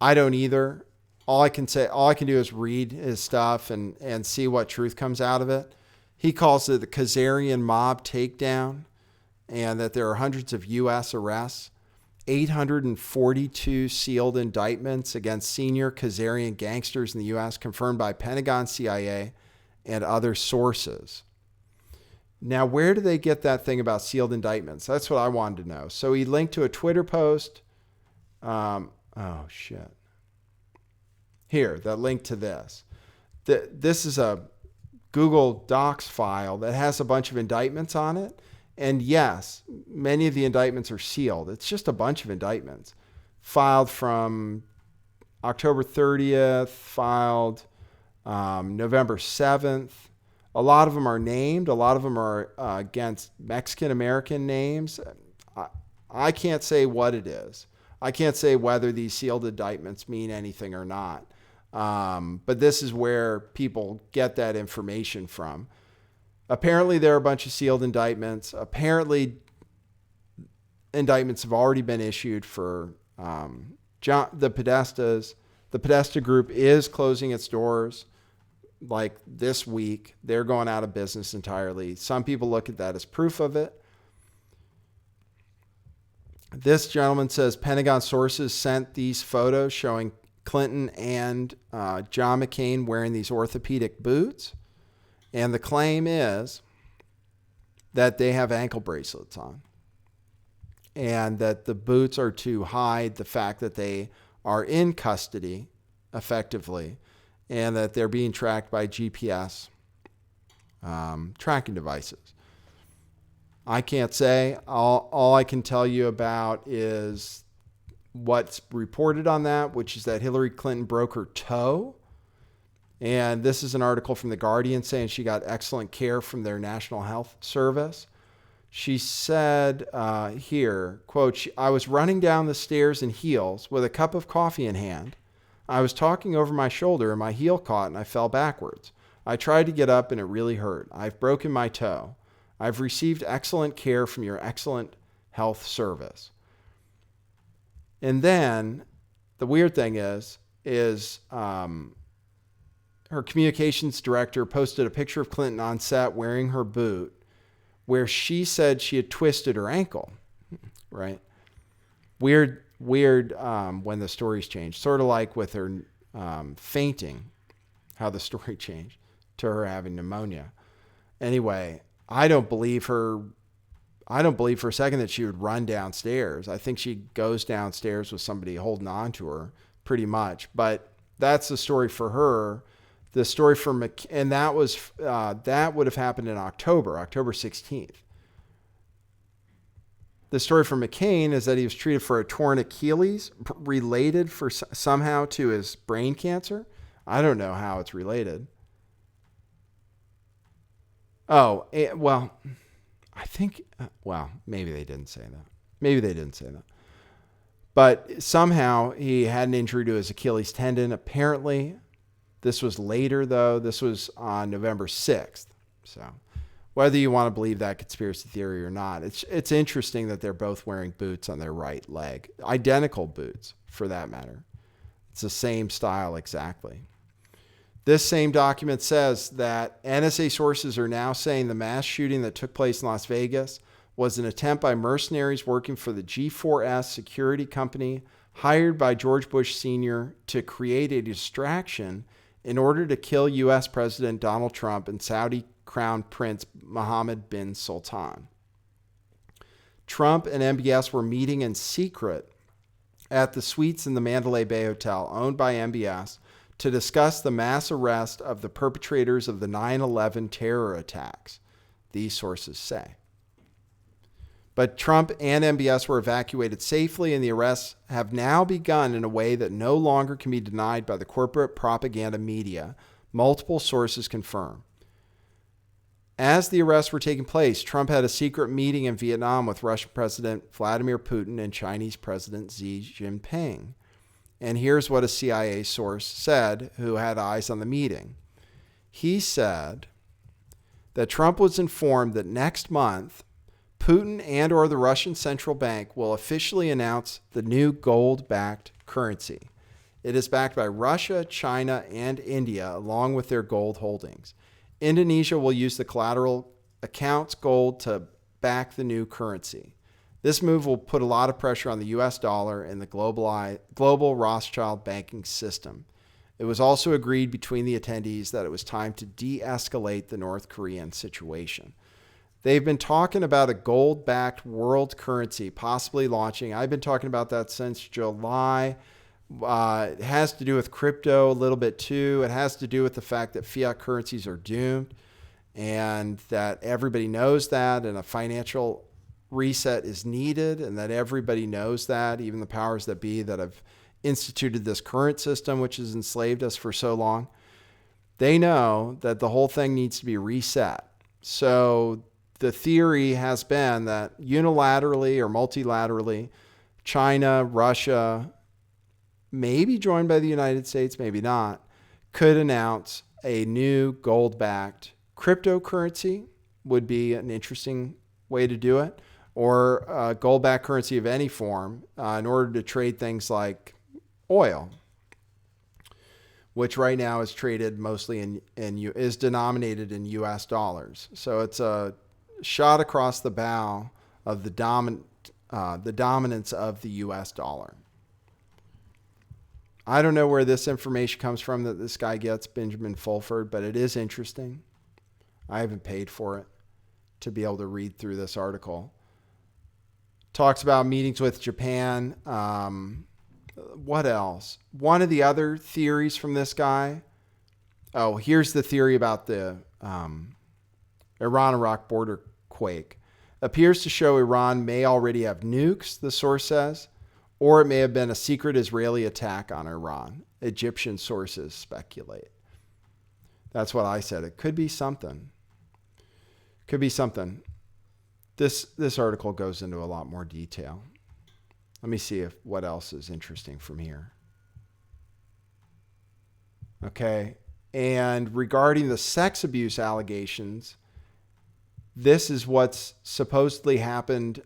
I don't either. All I can do is read his stuff and see what truth comes out of it. He calls it the Khazarian mob takedown, and that there are hundreds of U.S. arrests, 842 sealed indictments against senior Khazarian gangsters in the U.S. confirmed by Pentagon, CIA, and other sources. Now, where do they get that thing about sealed indictments? That's what I wanted to know. So he linked to a Twitter post. Here, that link to this. This is a Google Docs file that has a bunch of indictments on it. And yes, many of the indictments are sealed. It's just a bunch of indictments filed from October 30th, filed November 7th. A lot of them are named. A lot of them are against Mexican-American names. I can't say what it is. I can't say whether these sealed indictments mean anything or not. But this is where people get that information from. Apparently, there are a bunch of sealed indictments. Apparently, indictments have already been issued for the Podestas. The Podesta Group is closing its doors like this week. They're going out of business entirely. Some people look at that as proof of it. This gentleman says Pentagon sources sent these photos showing Clinton and John McCain wearing these orthopedic boots. And the claim is that they have ankle bracelets on and that the boots are to hide the fact that they are in custody effectively and that they're being tracked by GPS tracking devices. I can't say. All I can tell you about is what's reported on that, which is that Hillary Clinton broke her toe. And this is an article from The Guardian saying she got excellent care from their National Health Service. She said here, quote, I was running down the stairs in heels with a cup of coffee in hand. I was talking over my shoulder and my heel caught and I fell backwards. I tried to get up and it really hurt. I've broken my toe. I've received excellent care from your excellent health service. And then the weird thing is her communications director posted a picture of Clinton on set wearing her boot where she said she had twisted her ankle, right? Weird when the stories changed, sort of like with her fainting, how the story changed to her having pneumonia. Anyway, I don't believe for a second that she would run downstairs. I think she goes downstairs with somebody holding on to her pretty much, but that's the story for her. The story for and that would have happened in October 16th. The story from McCain is that he was treated for a torn Achilles related for somehow to his brain cancer. I don't know how it's related. Oh, well, I think, well, maybe they didn't say that. But somehow he had an injury to his Achilles tendon. Apparently, this was later, though. This was on November 6th. So whether you want to believe that conspiracy theory or not, it's interesting that they're both wearing boots on their right leg. Identical boots, for that matter. It's the same style exactly. This same document says that NSA sources are now saying the mass shooting that took place in Las Vegas was an attempt by mercenaries working for the G4S security company hired by George Bush Sr. to create a distraction in order to kill U.S. President Donald Trump and Saudi Crown Prince Mohammed bin Sultan. Trump and MBS were meeting in secret at the suites in the Mandalay Bay Hotel owned by MBS to discuss the mass arrest of the perpetrators of the 9/11 terror attacks, these sources say. But Trump and MBS were evacuated safely, and the arrests have now begun in a way that no longer can be denied by the corporate propaganda media, multiple sources confirm. As the arrests were taking place, Trump had a secret meeting in Vietnam with Russian President Vladimir Putin and Chinese President Xi Jinping. And here's what a CIA source said who had eyes on the meeting. He said that Trump was informed that next month, Putin and or the Russian central bank will officially announce the new gold-backed currency. It is backed by Russia, China, and India, along with their gold holdings. Indonesia will use the collateral accounts gold to back the new currency. This move will put a lot of pressure on the U.S. dollar and the global Rothschild banking system. It was also agreed between the attendees that it was time to de-escalate the North Korean situation. They've been talking about a gold-backed world currency possibly launching. I've been talking about that since July. It has to do with crypto a little bit too. It has to do with the fact that fiat currencies are doomed and that everybody knows that, and a financial reset is needed, and that everybody knows that, even the powers that be that have instituted this current system, which has enslaved us for so long. They know that the whole thing needs to be reset. So the theory has been that unilaterally or multilaterally, China, Russia, maybe joined by the United States, maybe not, could announce a new gold-backed cryptocurrency. Would be an interesting way to do it, or a gold-backed currency of any form in order to trade things like oil, which right now is traded mostly is denominated in U.S. dollars. So it's a shot across the bow of the dominance of the U.S. dollar. I don't know where this information comes from that this guy gets, Benjamin Fulford, but it is interesting. I haven't paid for it to be able to read through this article. Talks about meetings with Japan. What else? One of the other theories from this guy. Oh, here's the theory about the Iran-Iraq border quake. Appears to show Iran may already have nukes, the source says, or it may have been a secret Israeli attack on Iran. Egyptian sources speculate. That's what I said. It could be something. Could be something. This article goes into a lot more detail. Let me see what else is interesting from here. Okay. And regarding the sex abuse allegations, this is what's supposedly happened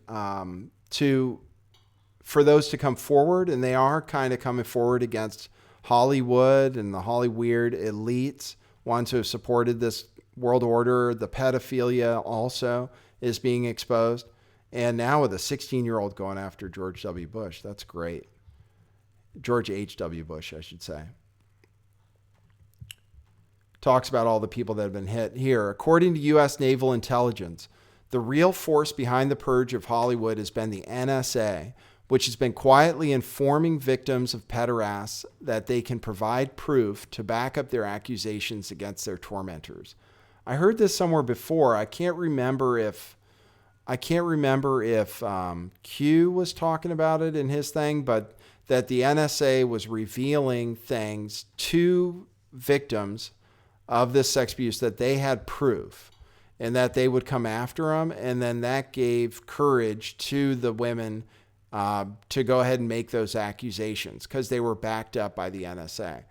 for those to come forward, and they are kind of coming forward against Hollywood and the Hollyweird elites, ones who have supported this world order. The pedophilia also is being exposed. And now with a 16-year-old going after George W. Bush. That's great. George H.W. Bush, I should say. Talks about all the people that have been hit here. According to U.S. Naval Intelligence, the real force behind the purge of Hollywood has been the NSA, which has been quietly informing victims of pederasts that they can provide proof to back up their accusations against their tormentors. I heard this somewhere before. I can't remember if I can't remember if Q was talking about it in his thing, but that the NSA was revealing things to victims of this sex abuse that they had proof and that they would come after them. And then that gave courage to the women to go ahead and make those accusations because they were backed up by the NSA.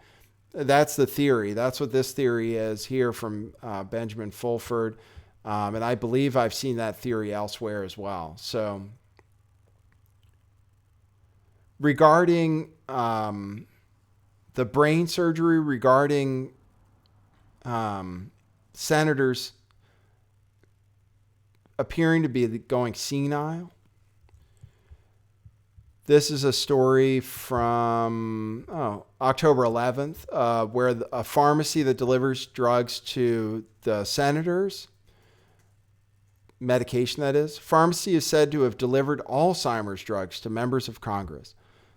That's the theory. That's what this theory is here from Benjamin Fulford. And I believe I've seen that theory elsewhere as well. So regarding the brain surgery, regarding senators appearing to be going senile, this is a story from October 11th, where a pharmacy that delivers drugs to the senators, medication that is, pharmacy is said to have delivered Alzheimer's drugs to members of Congress.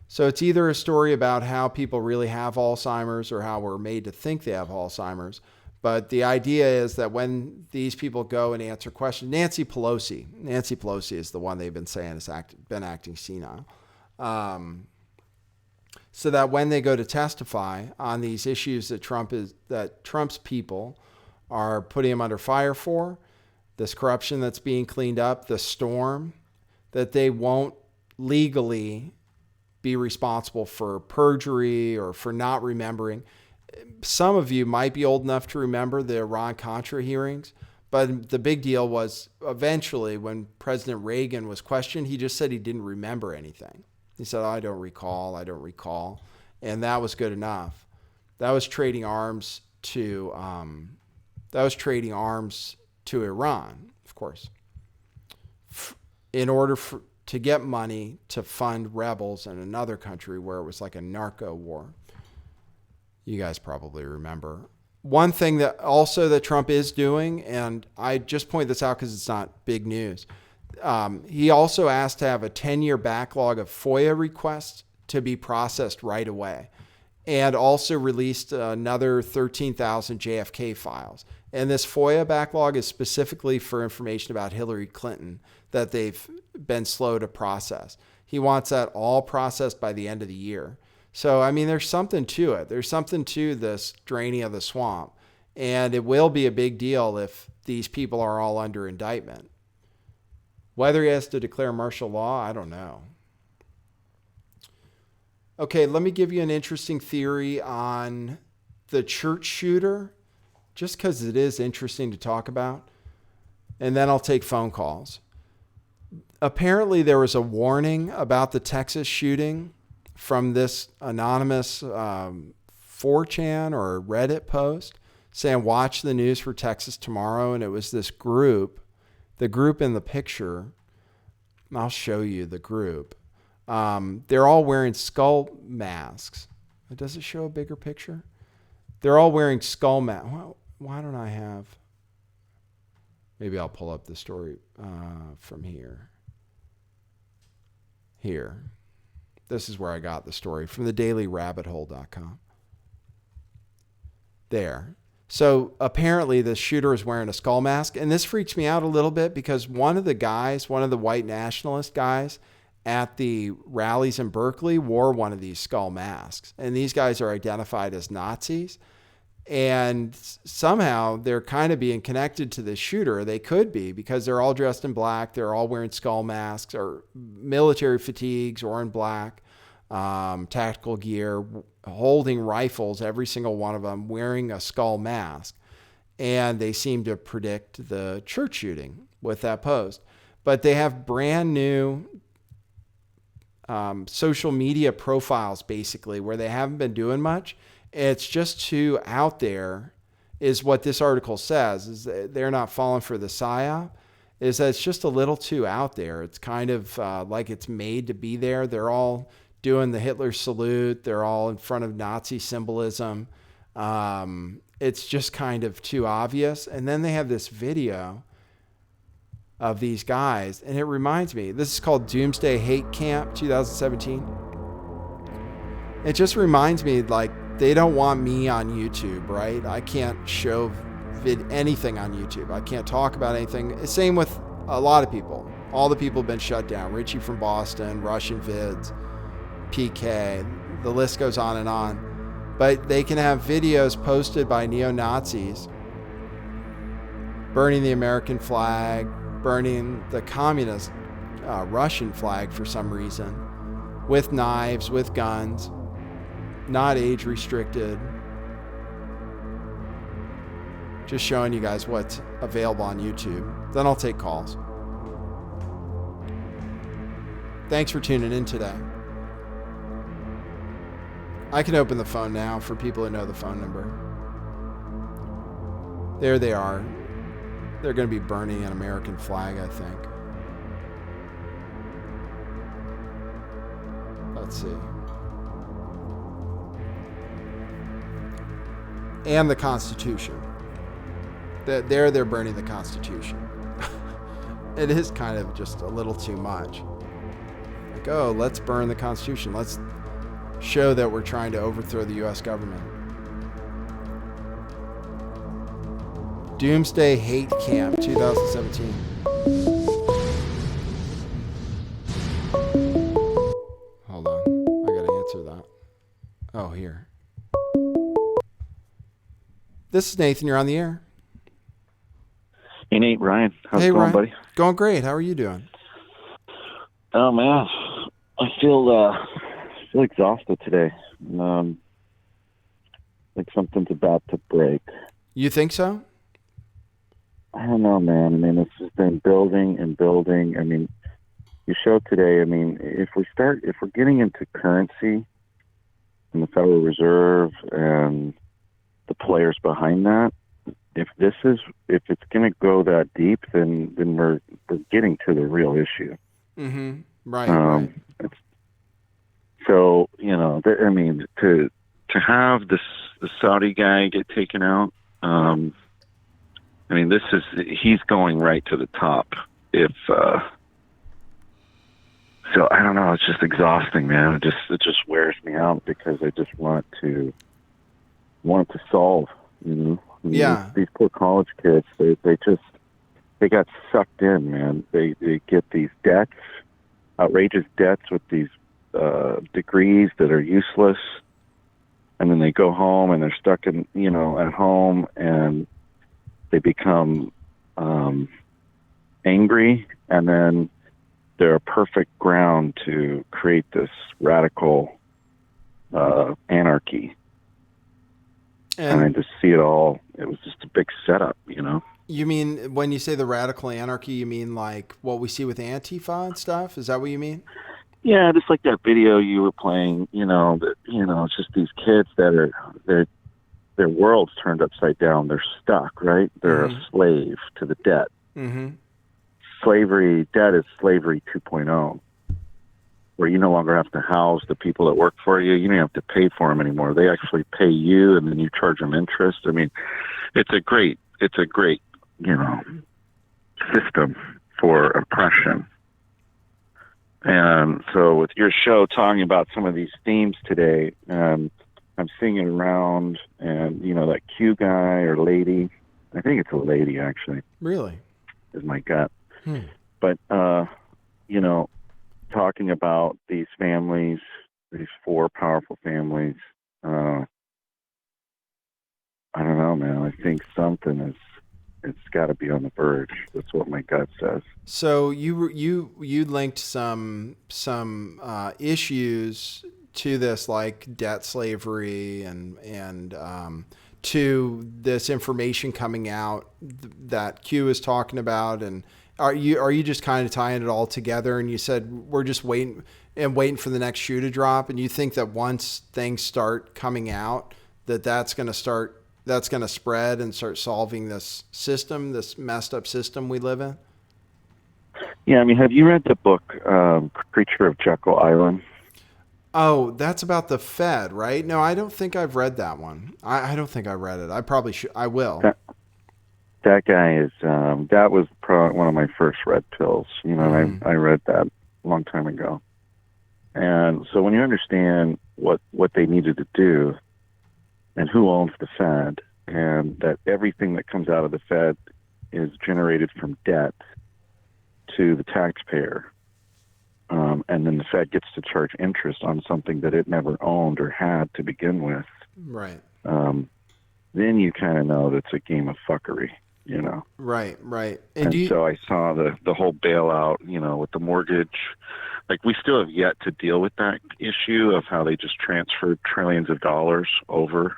So it's either a story about how people really have Alzheimer's or how we're made to think they have Alzheimer's. But the idea is that when these people go and answer questions, Nancy Pelosi is the one they've been saying has been acting senile. So that when they go to testify on these issues that Trump's people are putting him under fire for, this corruption that's being cleaned up, the storm, that they won't legally be responsible for perjury or for not remembering. Some of you might be old enough to remember the Iran-Contra hearings, but the big deal was eventually when President Reagan was questioned, he just said he didn't remember anything. He said, I don't recall. And that was good enough. That was trading arms to Iran, of course, in order to get money to fund rebels in another country where it was like a narco war. You guys probably remember. One thing that Trump is doing, and I just point this out because it's not big news, he also asked to have a 10-year backlog of FOIA requests to be processed right away, and also released another 13,000 JFK files. And this FOIA backlog is specifically for information about Hillary Clinton that they've been slow to process. He wants that all processed by the end of the year. So, I mean, there's something to it. There's something to this draining of the swamp. And it will be a big deal if these people are all under indictment. Whether he has to declare martial law, I don't know. Okay, let me give you an interesting theory on the church shooter, just because it is interesting to talk about. And then I'll take phone calls. Apparently, there was a warning about the Texas shooting from this anonymous 4chan or Reddit post saying, watch the news for Texas tomorrow. And it was this group, the group in the picture. I'll show you the group. They're all wearing skull masks. Does it show a bigger picture? They're all wearing skull masks. Well, why don't I have... Maybe I'll pull up the story from here. Here. This is where I got the story, from thedailyrabbithole.com. There. So apparently the shooter is wearing a skull mask. And this freaks me out a little bit because one of the white nationalist guys at the rallies in Berkeley wore one of these skull masks. And these guys are identified as Nazis. And somehow they're kind of being connected to the shooter. They could be, because they're all dressed in black. They're all wearing skull masks or military fatigues or in black, tactical gear, holding rifles, every single one of them wearing a skull mask. And they seem to predict the church shooting with that post. But they have brand new social media profiles, basically, where they haven't been doing much. It's just too out there, is what this article says, is that they're not falling for the psyop, is that it's just a little too out there. It's kind of like it's made to be there. They're all doing the Hitler salute. They're all in front of Nazi symbolism. It's just kind of too obvious. And then they have this video of these guys, and it reminds me, this is called Doomsday Hate Camp 2017. It just reminds me, like, they don't want me on YouTube, right? I can't show anything on YouTube. I can't talk about anything. Same with A lot of people. All the people have been shut down. Richie from Boston, Russian Vids, PK, the list goes on and on. But they can have videos posted by neo-Nazis burning the American flag, burning the communist Russian flag for some reason, with knives, with guns, not age restricted. Just showing you guys what's available on YouTube. Then I'll take calls. Thanks for tuning in today. I can open the phone now for people who know the phone number. There they are. They're going to be burning an American flag, I think. Let's see. And the Constitution. They're burning the Constitution. It is kind of just a little too much. Like, oh, let's burn the Constitution. Let's show that we're trying to overthrow the U.S. government. Doomsday Hate Camp 2017. Hold on. I gotta answer that. Oh, here. This is Nathan. You're on the air. Hey, Nate, Ryan. How's it going, Ryan. buddy? Going great. How are you doing? Oh, man. I feel exhausted today. Like something's about to break. You think so? I don't know, man. I mean, this has been building and building. I mean, you showed today, I mean, if we're getting into currency and the Federal Reserve and the players behind that, if it's going to go that deep, then we're getting to the real issue. Mm-hmm. Right. So, you know, I mean, to have the Saudi guy get taken out, I mean, he's going right to the top. So I don't know. It's just exhausting, man. It just wears me out because I just want to solve, you know. I mean, yeah. These poor college kids, they got sucked in, man. They get these debts, outrageous debts with these degrees that are useless, and then they go home and they're stuck in, you know, at home, and they become angry, and then they're a perfect ground to create this radical anarchy. And I just see it all. It was just a big setup, you know. You mean, when you say the radical anarchy, you mean like what we see with Antifa and stuff? Is that what you mean? Yeah, just like that video you were playing, it's just these kids that their world's turned upside down. They're stuck, right? They're a slave to the debt. Mm-hmm. Debt is slavery 2.0, where you no longer have to house the people that work for you. You don't have to pay for them anymore. They actually pay you, and then you charge them interest. I mean, it's a great, system for oppression. And so with your show talking about some of these themes today, I'm seeing it around, and, you know, that Q guy or lady, I think it's a lady, actually. Really? Is my gut. But, talking about these families, these four powerful families, I don't know, man. I think it's got to be on the verge. That's what my gut says. So you linked some issues to this, like debt slavery and to this information coming out that Q is talking about. And are you just kind of tying it all together? And you said we're just waiting for the next shoe to drop. And you think that once things start coming out, that's going to spread and start solving this messed up system we live in? Yeah, I mean, have you read the book Creature of Jekyll Island? Oh, that's about the Fed, right? No, I don't think I've read that one. I don't think I read it. I probably should. I will. That guy is, that was probably one of my first red pills. You know, I read that a long time ago. And so when you understand what they needed to do and who owns the Fed, and that everything that comes out of the Fed is generated from debt, to the taxpayer, and then the Fed gets to charge interest on something that it never owned or had to begin with, Right. Then you kind of know that's a game of fuckery, you know. Right. And so I saw the whole bailout, you know, with the mortgage. Like, we still have yet to deal with that issue of how they just transferred trillions of dollars over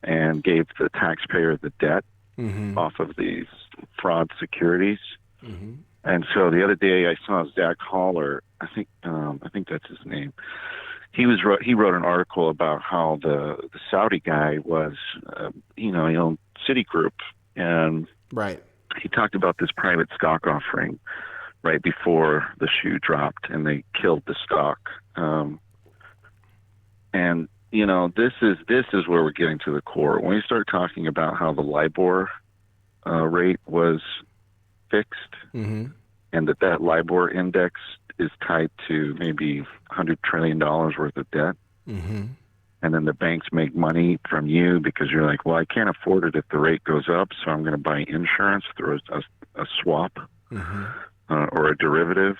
and gave the taxpayer the debt off of these fraud securities. And so the other day I saw Zach Haller, I think that's his name. He wrote an article about how the Saudi guy was, he owned Citigroup, and right. He talked about this private stock offering right before the shoe dropped, and they killed the stock. And you know, this is where we're getting to the core. When we start talking about how the LIBOR rate was fixed, and that LIBOR index is tied to maybe $100 trillion worth of debt. And then the banks make money from you because you're like, well, I can't afford it if the rate goes up, so I'm going to buy insurance through a swap or a derivative.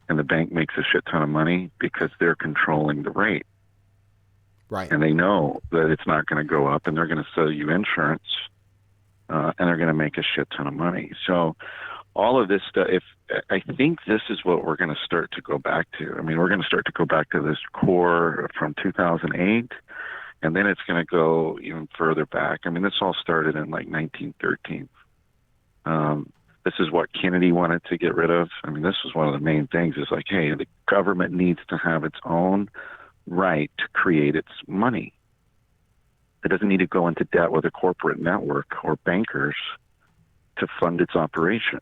And the bank makes a shit ton of money because they're controlling the rate. Right. And they know that it's not going to go up, and they're going to sell you insurance, and they're going to make a shit ton of money. So all of this stuff, I think this is what we're going to start to go back to. I mean, we're going to start to go back to this core from 2008, and then it's going to go even further back. I mean, this all started in like 1913. This is what Kennedy wanted to get rid of. I mean, this was one of the main things, is like, hey, the government needs to have its own right to create its money. It doesn't need to go into debt with a corporate network or bankers to fund its operation.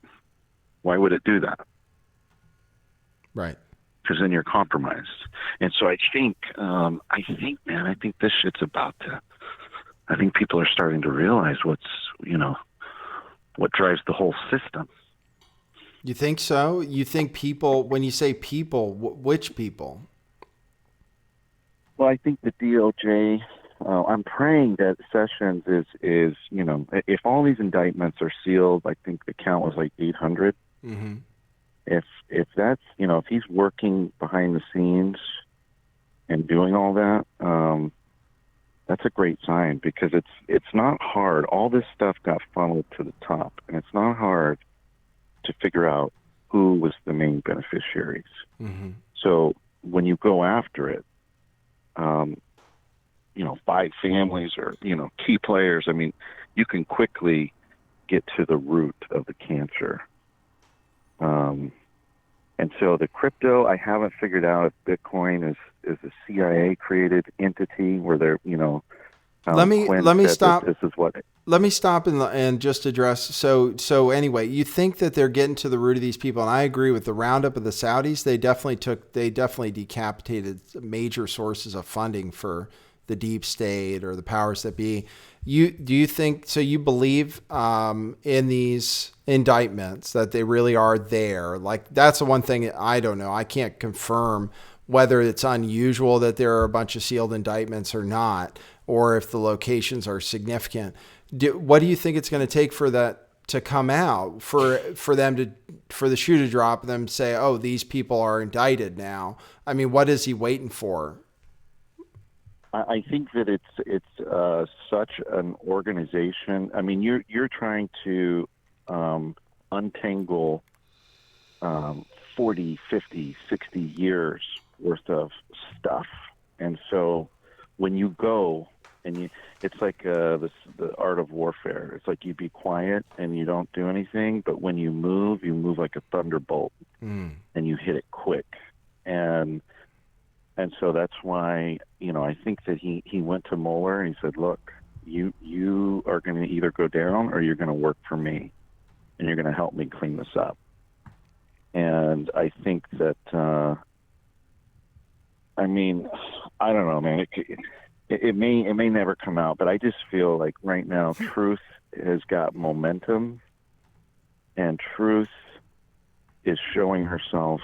Why would it do that? Right. Because then you're compromised. And so I think this shit's about to. I think people are starting to realize what drives the whole system. You think so? You think people? When you say people, which people? Well, I think the DOJ. I'm praying that Sessions is if all these indictments are sealed, I think the count was like 800. If that's if he's working behind the scenes and doing all that, that's a great sign, because it's not hard. All this stuff got funneled to the top, and it's not hard to figure out who was the main beneficiaries. So when you go after it, 5 families or key players, I mean, you can quickly get to the root of the cancer. And so the crypto, I haven't figured out if Bitcoin is a CIA created entity where they're let me stop. This is what. Let me stop and just address. So anyway, you think that they're getting to the root of these people, and I agree with the roundup of the Saudis. They definitely decapitated major sources of funding for the deep state or the powers that be. Do you think so? You believe in these indictments that they really are there? Like, that's the one thing I don't know. I can't confirm whether it's unusual that there are a bunch of sealed indictments or not, or if the locations are significant. What do you think it's going to take for that to come out, for the shoe to drop, and them to say, oh, these people are indicted now? I mean, what is he waiting for? I think that it's such an organization. I mean, you're trying to untangle 40, 50, 60 years worth of stuff. And so when you go and it's like the art of warfare. It's like you be quiet and you don't do anything, but when you move like a thunderbolt, and you hit it quick. And so that's why, I think that he went to Mueller and he said, look, you are going to either go down or you're going to work for me, and you're going to help me clean this up. And I think that, I don't know, man, it may never come out, but I just feel like right now truth has got momentum, and truth is showing herself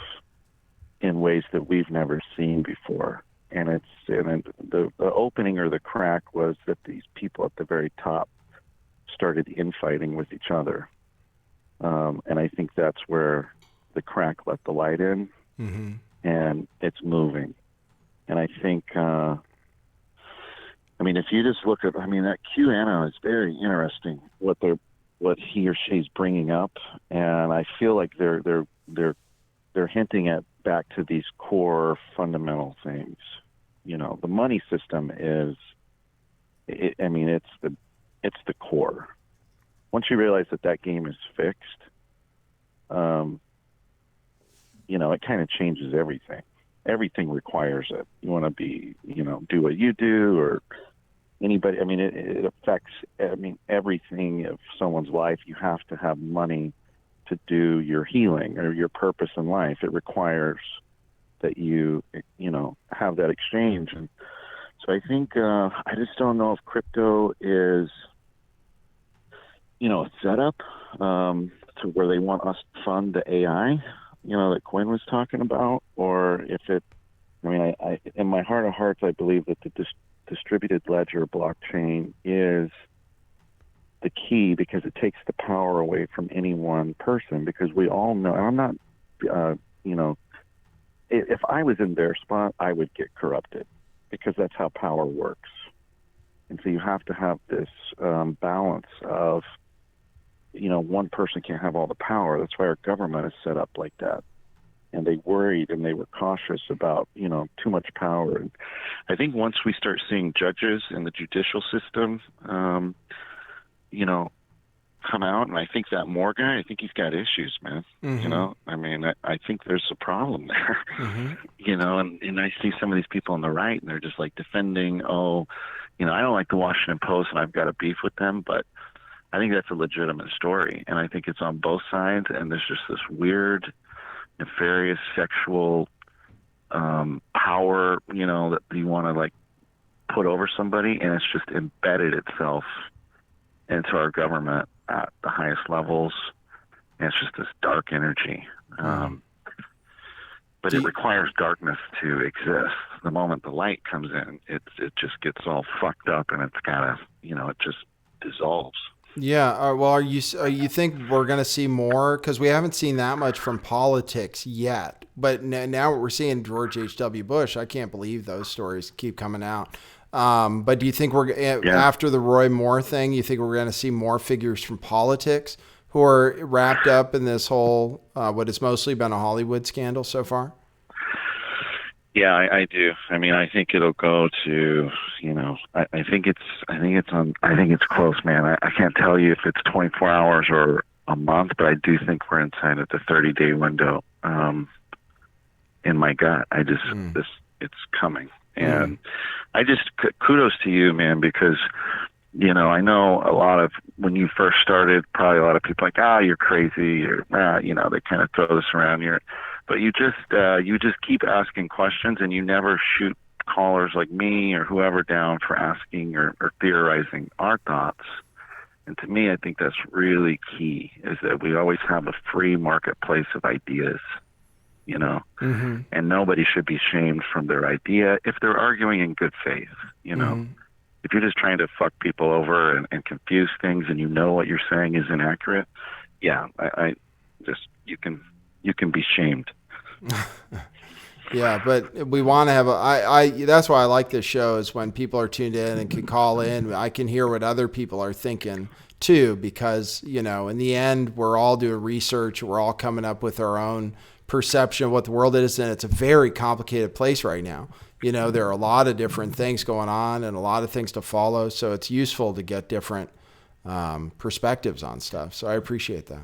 in ways that we've never seen before. And the opening or the crack was that these people at the very top started infighting with each other. And I think that's where the crack let the light in, and it's moving. And I think, I mean, if you just look at, I mean, that QAnon is very interesting. What he or she's bringing up, and I feel like they're hinting at back to these core fundamental things. You know, the money system is, I mean, it's the core. Once you realize that game is fixed, you know, it kind of changes everything. Everything requires it. You want to be, you know, do what you do, or anybody. I mean, it affects, I mean, everything of someone's life. You have to have money to do your healing or your purpose in life. It requires that you know, have that exchange. And so I think, I just don't know if crypto is, you know, a setup to where they want us to fund the AI, you know, that Quinn was talking about, or if it, I mean, I in my heart of hearts, I believe that the distributed ledger blockchain is the key, because it takes the power away from any one person, because we all know, and I'm not, you know, if I was in their spot, I would get corrupted, because that's how power works. And so you have to have this balance of, you know, one person can't have all the power. That's why our government is set up like that. And they worried and they were cautious about, you know, too much power. And I think once we start seeing judges in the judicial system, you know, come out, and I think that Moore guy, I think he's got issues, man. You know, I mean, I think there's a problem there, you know, and I see some of these people on the right, and they're just like defending, oh, you know, I don't like the Washington Post and I've got a beef with them, but I think that's a legitimate story. And I think it's on both sides. And there's just this weird, nefarious sexual power, you know, that you want to like put over somebody. And it's just embedded itself into our government at the highest levels. And it's just this dark energy. But it requires darkness to exist. The moment the light comes in, it just gets all fucked up, and it's gotta, you know, it just dissolves. Yeah. Well, you think we're going to see more? Because we haven't seen that much from politics yet. But now we're seeing George H.W. Bush. I can't believe those stories keep coming out. But do you think after the Roy Moore thing, you think we're going to see more figures from politics who are wrapped up in this whole, what has mostly been a Hollywood scandal so far? Yeah, I do. I mean, I think it'll go to, you know, I think it's close, man. I can't tell you if it's 24 hours or a month, but I do think we're inside of the 30-day window. In my gut, it's coming, and I just kudos to you, man, because, you know, I know a lot of, when you first started, probably a lot of people like, you're crazy, or you know, they kind of throw this around here. But you just keep asking questions, and you never shoot callers like me or whoever down for asking or theorizing our thoughts. And to me, I think that's really key, is that we always have a free marketplace of ideas, you know, and nobody should be shamed from their idea if they're arguing in good faith, you know. If you're just trying to fuck people over and confuse things, and you know what you're saying is inaccurate, yeah, you can be shamed. Yeah, but we want to have that's why I like this show, is when people are tuned in and can call in, I can hear what other people are thinking too, because, you know, in the end, we're all doing research. We're all coming up with our own perception of what the world is. And it's a very complicated place right now. You know, there are a lot of different things going on and a lot of things to follow. So it's useful to get different perspectives on stuff. So I appreciate that.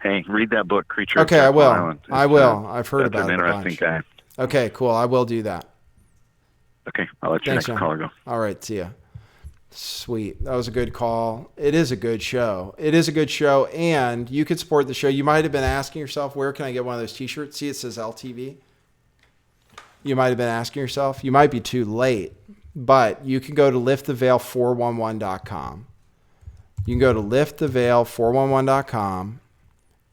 Hey, read that book, Creature. Okay, I will. Island. I will. I've heard that's about an it a interesting bunch. guy. Okay, cool. I will do that. Okay, I'll let your Thanks, next man. caller go. All right, see ya. Sweet. That was a good call. It is a good show. It is a good show, and you could support the show. You might have been asking yourself, where can I get one of those t-shirts? See, it says LTV. You might have been asking yourself. You might be too late, but you can go to lifttheveil411.com. You can go to lifttheveil411.com,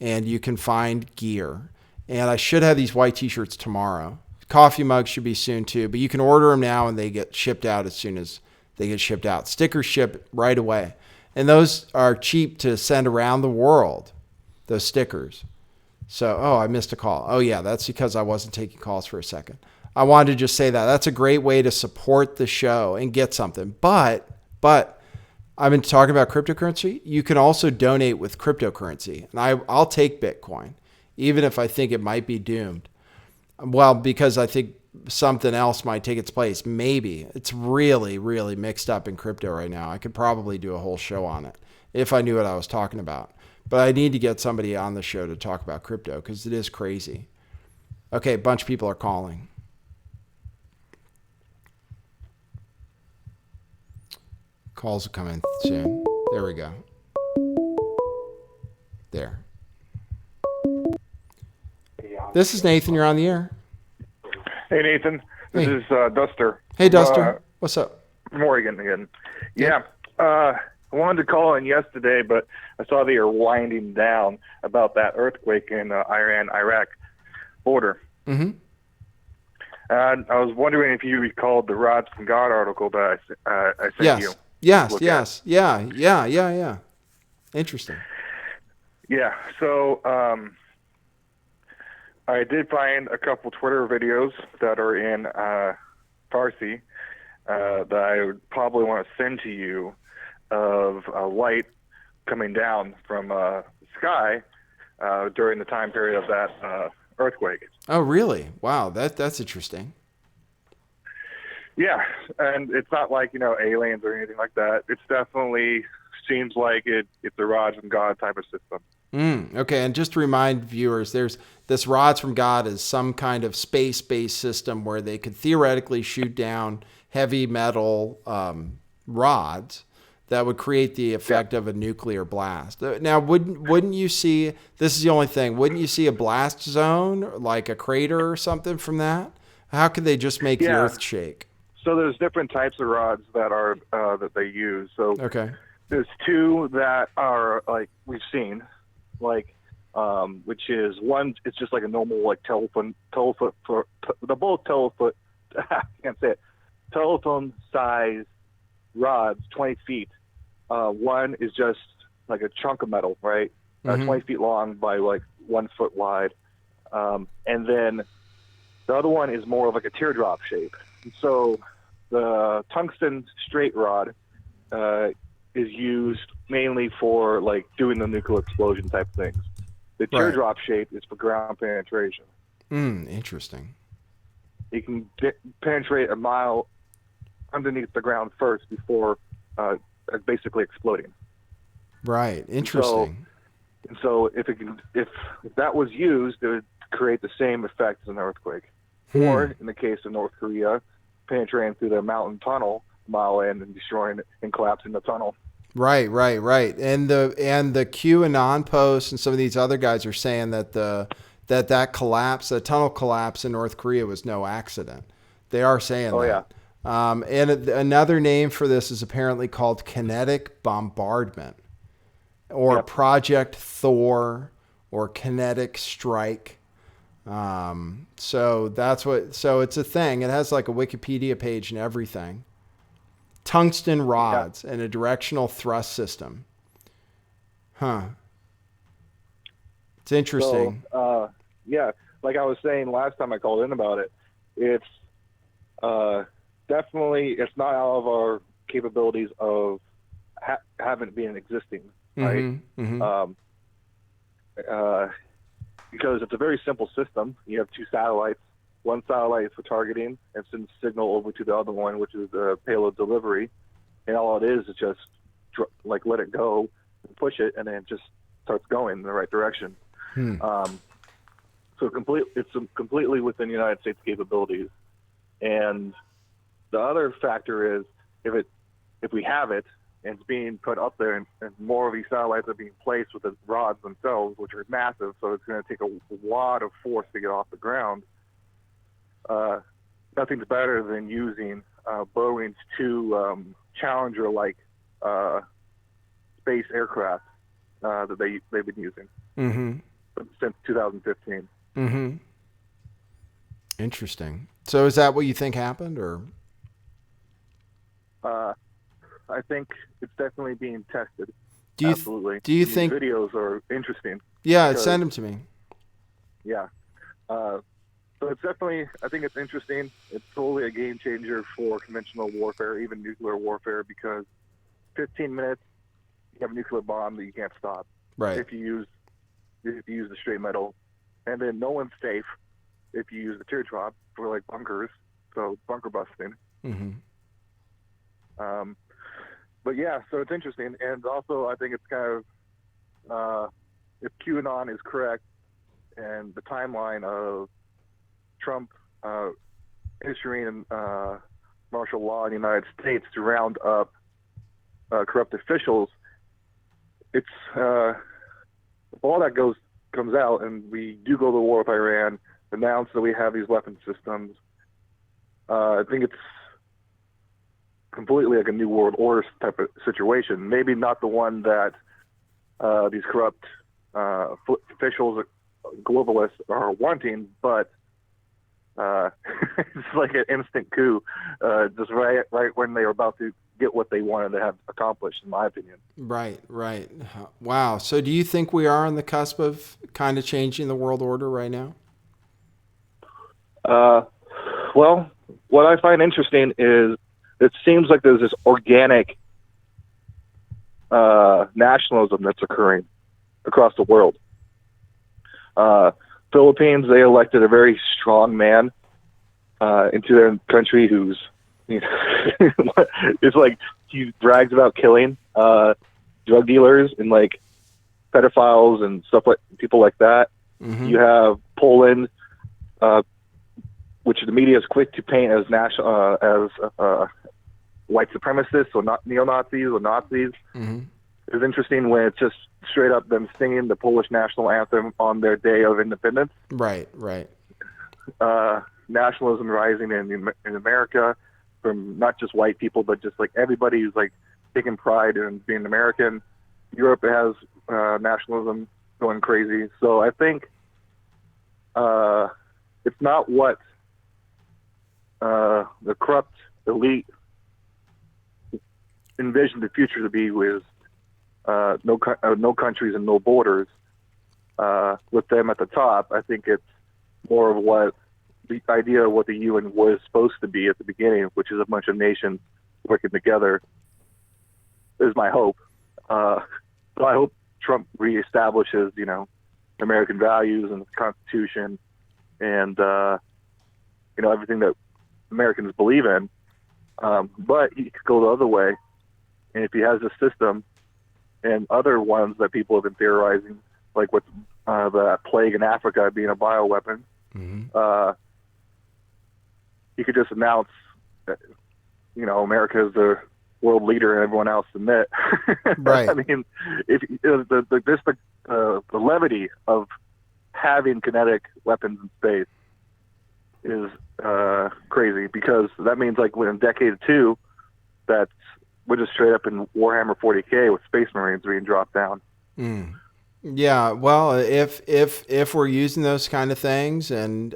and you can find gear. And I should have these white t-shirts tomorrow. Coffee mugs should be soon too, but you can order them now and they get shipped out as soon as they get shipped out. Stickers ship right away. And those are cheap to send around the world, those stickers. So, oh, I missed a call. Oh, yeah, that's because I wasn't taking calls for a second. I wanted to just say that. That's a great way to support the show and get something. But I've been talking about cryptocurrency. You can also donate with cryptocurrency. And I'll take Bitcoin, even if I think it might be doomed. Well, because I think something else might take its place. Maybe. It's really, really mixed up in crypto right now. I could probably do a whole show on it if I knew what I was talking about. But I need to get somebody on the show to talk about crypto because it is crazy. Okay, a bunch of people are calling. Calls will come in soon. There we go. There. This is Nathan. You're on the air. Hey, Nathan. This is Duster. Hey, Duster. What's up? From Oregon again. Yeah. I wanted to call in yesterday, but I saw that you're winding down about that earthquake in Iran-Iraq border. Mm-hmm. And I was wondering if you recalled the Rods from God article that I sent you. Yes. Yeah. Interesting. Yeah. So I did find a couple Twitter videos that are in Farsi that I would probably want to send to you of light coming down from the sky during the time period of that earthquake. Oh, really? Wow, that's interesting. Yeah, and it's not like, aliens or anything like that. It's definitely seems like it's a rods from God type of system. Okay, and just to remind viewers, there's this rods from God is some kind of space-based system where they could theoretically shoot down heavy metal rods that would create the effect of a nuclear blast. Now, wouldn't you see, this is the only thing, wouldn't you see a blast zone, like a crater or something from that? How could they just make the earth shake? So there's different types of rods that are that they use. So okay. There's two that are like we've seen, like which is one. It's just like a normal like telephone. They're both telephone. I can't say it. Telephone size rods, 20 feet. One is just like a chunk of metal, right? 20 feet long by like 1 foot wide, and then the other one is more of like a teardrop shape. So the tungsten straight rod is used mainly for like doing the nuclear explosion type things. The teardrop shape is for ground penetration. Interesting. You can penetrate a mile underneath the ground first before basically exploding. Right. Interesting. So if that was used, it would create the same effect as an earthquake. Or in the case of North Korea, penetrating through the mountain tunnel a mile in and destroying it and collapsing the tunnel. Right. And the QAnon posts and some of these other guys are saying that that collapse, the tunnel collapse in North Korea was no accident. They are saying that. Yeah. And another name for this is apparently called kinetic bombardment, or Project Thor, or kinetic strike. So it's a thing. It has like a Wikipedia page and everything. Tungsten rods and a directional thrust system. It's interesting. So, like I was saying last time I called in about it, it's definitely, it's not out of our capabilities of having it being existing, right? Because it's a very simple system. You have two satellites. One satellite is for targeting and sends signal over to the other one, which is the payload delivery. And all it is just like let it go and push it, and then it just starts going in the right direction. So it's completely within the United States capabilities. And the other factor is if we have it and it's being put up there, and more of these satellites are being placed with the rods themselves, which are massive, so it's going to take a lot of force to get off the ground. Nothing's better than using Boeing's two Challenger-like space aircraft that they've been using since 2015. Interesting. So is that what you think happened, or? I think it's definitely being tested. Absolutely. Do you think videos are interesting? Yeah, send them to me. yeah. So it's definitely, I think it's interesting. It's totally a game changer for conventional warfare, even nuclear warfare, because 15 minutes, you have a nuclear bomb that you can't stop. Right. If you use the straight metal, and then no one's safe if you use the teardrop for like bunkers, so bunker busting. Mm-hmm. But yeah, so it's interesting, and also I think it's kind of if QAnon is correct, and the timeline of Trump issuing martial law in the United States to round up corrupt officials, it's if all that comes out, and we do go to war with Iran, announce that we have these weapon systems, I think it's completely like a new world order type of situation. Maybe not the one that these corrupt officials, globalists are wanting, but it's like an instant coup, just right when they were about to get what they wanted to have accomplished, in my opinion. Right. Wow. So do you think we are on the cusp of kind of changing the world order right now? Well, what I find interesting is it seems like there's this organic nationalism that's occurring across the world. Philippines, they elected a very strong man into their country who's, it's like he brags about killing drug dealers and like pedophiles and stuff, like people like that. Mm-hmm. You have Poland, which the media is quick to paint as white supremacists or not neo-Nazis or Nazis. Mm-hmm. It's interesting when it's just straight up them singing the Polish national anthem on their day of independence. Right. Nationalism rising in America from not just white people, but just like everybody who's like taking pride in being American. Europe has nationalism going crazy. So I think it's not what the corrupt elite envisioned the future to be, with no countries and no borders with them at the top. I think it's more of what the idea of what the UN was supposed to be at the beginning, which is a bunch of nations working together, is my hope. So I hope Trump reestablishes, American values and the Constitution and, everything that Americans believe in. But he could go the other way. And if he has this system and other ones that people have been theorizing, like with the plague in Africa being a bioweapon, Mm-hmm. He could just announce that, America is the world leader and everyone else submit. Right. I mean, if the levity of having kinetic weapons in space is crazy, because that means like in decade 2, that we're just straight up in Warhammer 40K with Space Marines being dropped down. Mm. Yeah, well, if we're using those kind of things, and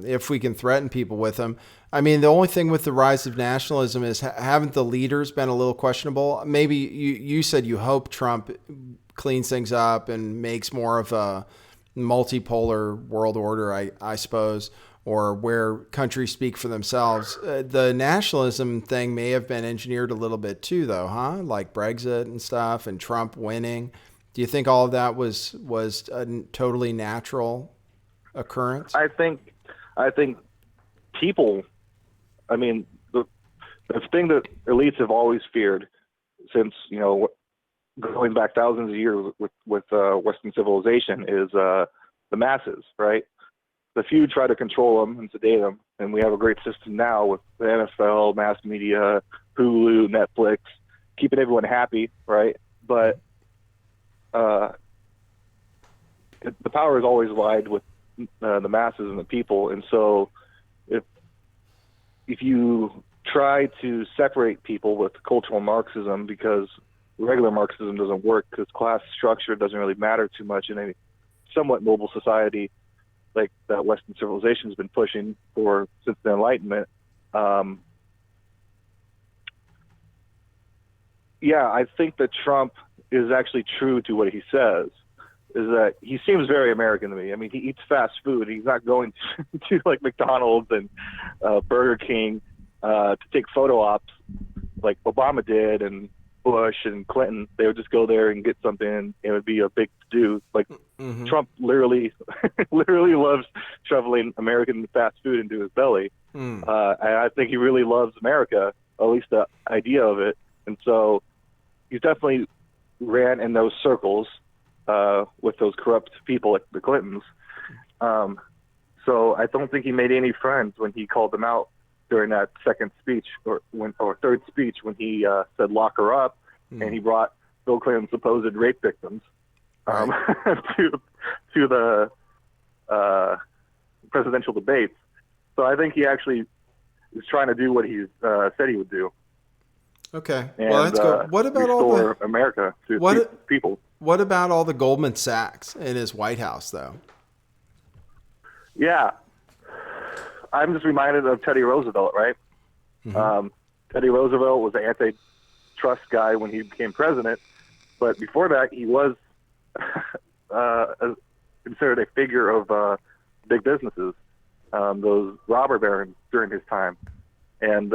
if we can threaten people with them, I mean, the only thing with the rise of nationalism is haven't the leaders been a little questionable? Maybe you said you hope Trump cleans things up and makes more of a multipolar world order, I suppose, or where countries speak for themselves. The nationalism thing may have been engineered a little bit too, though, huh? Like Brexit and stuff, and Trump winning. Do you think all of that was a totally natural occurrence? I think people, I mean, the thing that elites have always feared since, going back thousands of years with Western civilization is the masses, right? The few try to control them and sedate them, and we have a great system now with the NFL, mass media, Hulu, Netflix, keeping everyone happy, right? But the power has always lied with the masses and the people, and so if you try to separate people with cultural Marxism, because regular Marxism doesn't work, because class structure doesn't really matter too much in a somewhat noble society like that Western civilization has been pushing for since the Enlightenment. Yeah, I think that Trump is actually true to what he says. is that he seems very American to me. I mean, he eats fast food. He's not going to like McDonald's and Burger King to take photo ops like Obama did and Bush and Clinton. They would just go there and get something, and it would be a big to-do. Like Trump literally loves shoveling American fast food into his belly. And I think he really loves America, at least the idea of it. And so he's definitely ran in those circles with those corrupt people like the Clintons. So I don't think he made any friends when he called them out during that second speech or third speech when he said lock her up, and he brought Bill Clinton's supposed rape victims to the presidential debates. So I think he actually is trying to do what he said he would do. Okay. And, well, that's good. What about restore America to people? What about all the Goldman Sachs in his White House, though? Yeah. I'm just reminded of Teddy Roosevelt, right? Teddy Roosevelt was an antitrust guy when he became president, but before that, he was considered a figure of big businesses, those robber barons during his time. And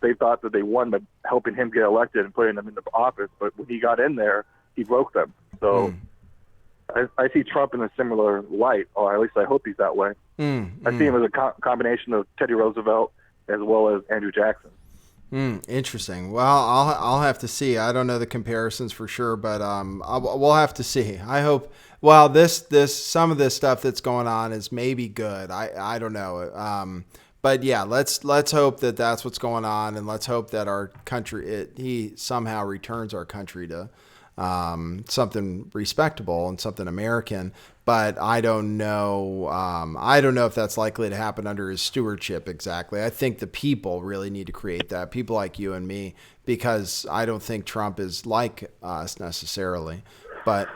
they thought that they won by helping him get elected and putting him into office, but when he got in there, he broke them. So I see Trump in a similar light, or at least I hope he's that way. I see him as a combination of Teddy Roosevelt as well as Andrew Jackson. Interesting. Well, I'll have to see. I don't know the comparisons for sure, but we'll have to see. I hope. Well, some of this stuff that's going on is maybe good. I don't know. But yeah, let's hope that that's what's going on, and let's hope that our country he somehow returns our country to something respectable and something American. But I don't know. I don't know if that's likely to happen under his stewardship exactly. I think the people really need to create that. People like you and me, because I don't think Trump is like us necessarily. But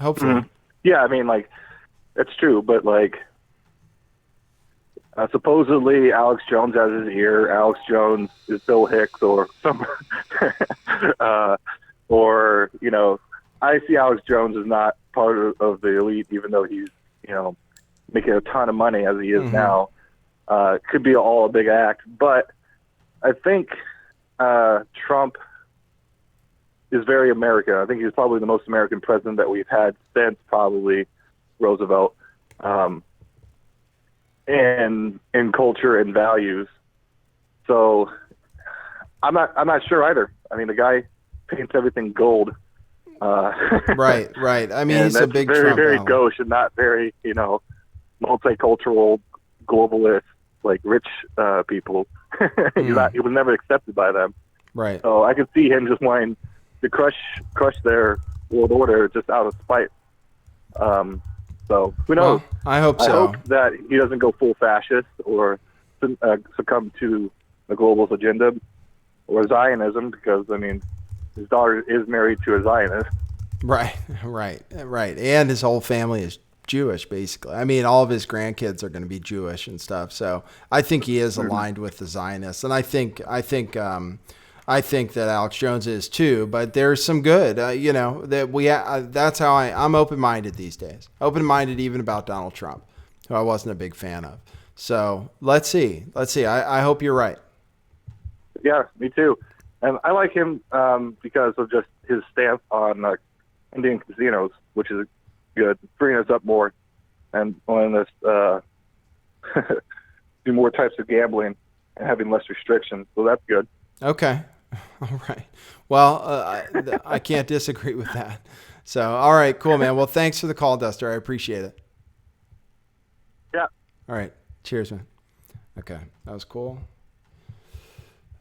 hopefully. Yeah, I mean, like, it's true. But, like, supposedly Alex Jones has his ear. Alex Jones is Bill Hicks or some, or, you know, I see Alex Jones as not part of the elite, even though he's, you know, making a ton of money as he is now. Could be all a big act, but I think Trump is very American. I think he's probably the most American president that we've had since probably Roosevelt, and in culture and values. So I'm not sure either. I mean, the guy paints everything gold. Right. I mean, he's a big very, Trump very ally. gauche and not very, you know, multicultural, globalist, like rich people. He was never accepted by them. Right. So I could see him just wanting to crush their world order just out of spite. So who knows? Well, I hope so. I hope that he doesn't go full fascist or succumb to the globalist agenda or Zionism, because I mean, his daughter is married to a Zionist. Right. And his whole family is Jewish, basically. I mean, all of his grandkids are going to be Jewish and stuff. So I think he is aligned with the Zionists, and I think that Alex Jones is too. But there's some good, you know, that that's how I'm open-minded these days. Open-minded even about Donald Trump, who I wasn't a big fan of. So let's see. I hope you're right. Yeah, me too. And I like him because of just his stance on Indian casinos, which is good, freeing us up more and letting us do more types of gambling and having less restrictions. So that's good. Okay. All right. Well, I can't disagree with that. So, all right, cool, man. Well, thanks for the call, Duster. I appreciate it. Yeah. All right. Cheers, man. Okay. That was cool.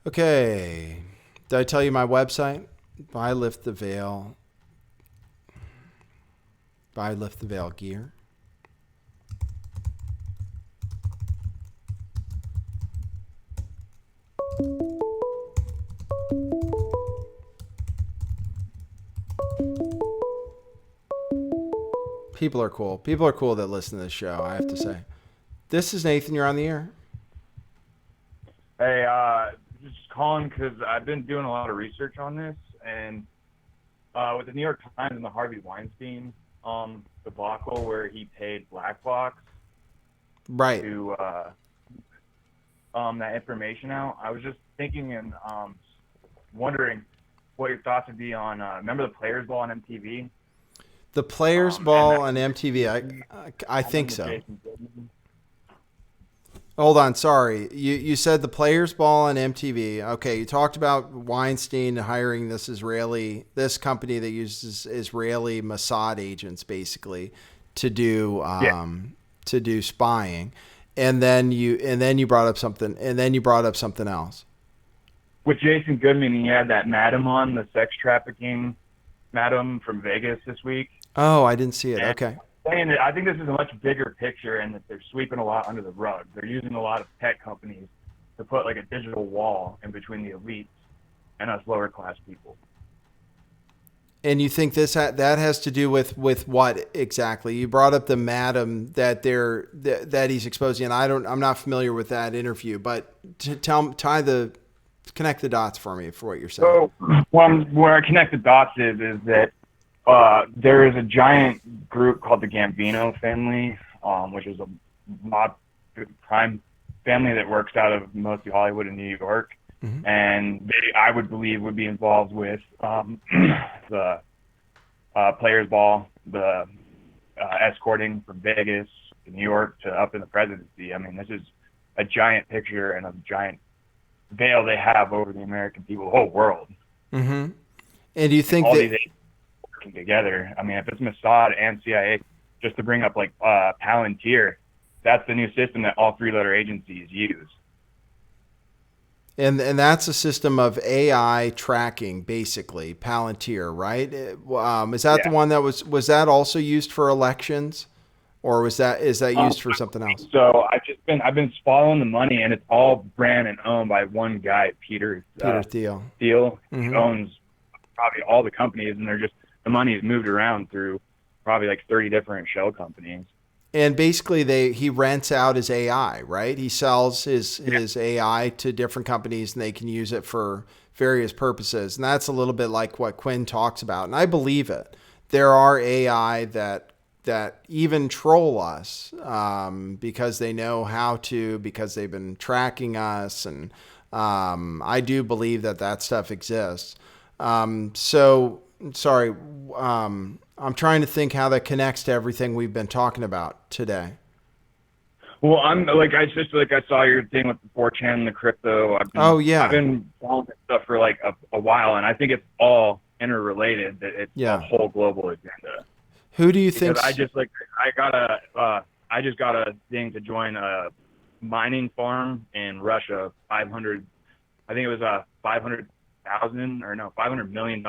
Okay. Did I tell you my website? Buy Lift the Veil. Buy Lift the Veil gear. People are cool. People are cool that listen to this show, I have to say. This is Nathan. You're on the air. Hey, just calling because I've been doing a lot of research on this, and with the New York Times and the Harvey Weinstein debacle where he paid Blackbox Right. to that information out. I was just thinking and wondering what your thoughts would be on remember the Players Ball on MTV? The Players Ball on MTV. I think so. Hold on, sorry. You said the Players Ball on MTV. Okay, you talked about Weinstein hiring this company that uses Israeli Mossad agents basically to do spying, and then you brought up something, else. With Jason Goodman, he had that madam on, the sex trafficking madam from Vegas this week. Oh, I didn't see it. And Okay. saying that I think this is a much bigger picture and that they're sweeping a lot under the rug. They're using a lot of tech companies to put like a digital wall in between the elites and us lower class people. And you think that has to do with what exactly? You brought up the madam that that he's exposing, and I'm not familiar with that interview, but connect the dots for me for what you're saying. So where I connect the dots is that there is a giant group called the Gambino family, which is a mob crime family that works out of mostly Hollywood and New York. Mm-hmm. And they, I would believe, would be involved with the Players Ball, the escorting from Vegas to New York to up in the presidency. I mean, this is a giant picture and a giant veil they have over the American people, the whole world. Mm-hmm. And do you think all that these working together? I mean, if it's Mossad and CIA, just to bring up like Palantir, that's the new system that all three-letter agencies use. And that's a system of AI tracking, basically, Palantir, right? Is that the one that was that also used for elections, or is that used for something else? So I've been following the money, and it's all brand and owned by one guy, Peter Thiel. Mm-hmm. He owns probably all the companies, and the money is moved around through probably like 30 different shell companies. And basically, he rents out his AI, right? He sells his AI to different companies, and they can use it for various purposes. And that's a little bit like what Quinn talks about, and I believe it. There are AI that even troll us because they know how to, because they've been tracking us, and I do believe that stuff exists. So sorry. I'm trying to think how that connects to everything we've been talking about today. Well, I saw your thing with the 4chan and the crypto. I've been following this stuff for like a while, and I think it's all interrelated. That it's a whole global agenda. Who do you think? I just got a thing to join a mining farm in Russia. I think it was $500 million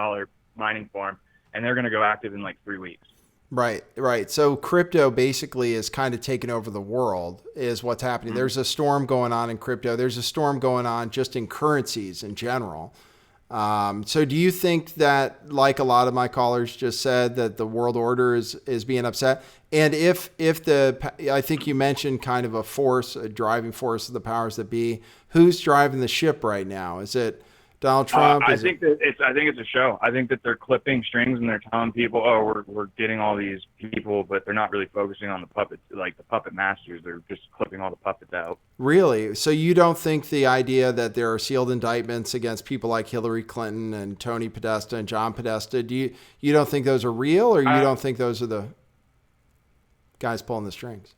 mining farm. And they're going to go active in like 3 weeks. Right. So crypto basically is kind of taking over the world is what's happening. Mm-hmm. There's a storm going on in crypto. There's a storm going on just in currencies in general. So do you think that, like a lot of my callers just said, that the world order is being upset? And if I think you mentioned kind of a driving force of the powers that be, who's driving the ship right now? Is it Donald Trump? I think it's a show. I think that they're clipping strings and they're telling people, "Oh, we're getting all these people," but they're not really focusing on the puppets, like the puppet masters. They're just clipping all the puppets out. Really? So you don't think the idea that there are sealed indictments against people like Hillary Clinton and Tony Podesta and John Podesta, you don't think those are real, or you don't think those are the guys pulling the strings?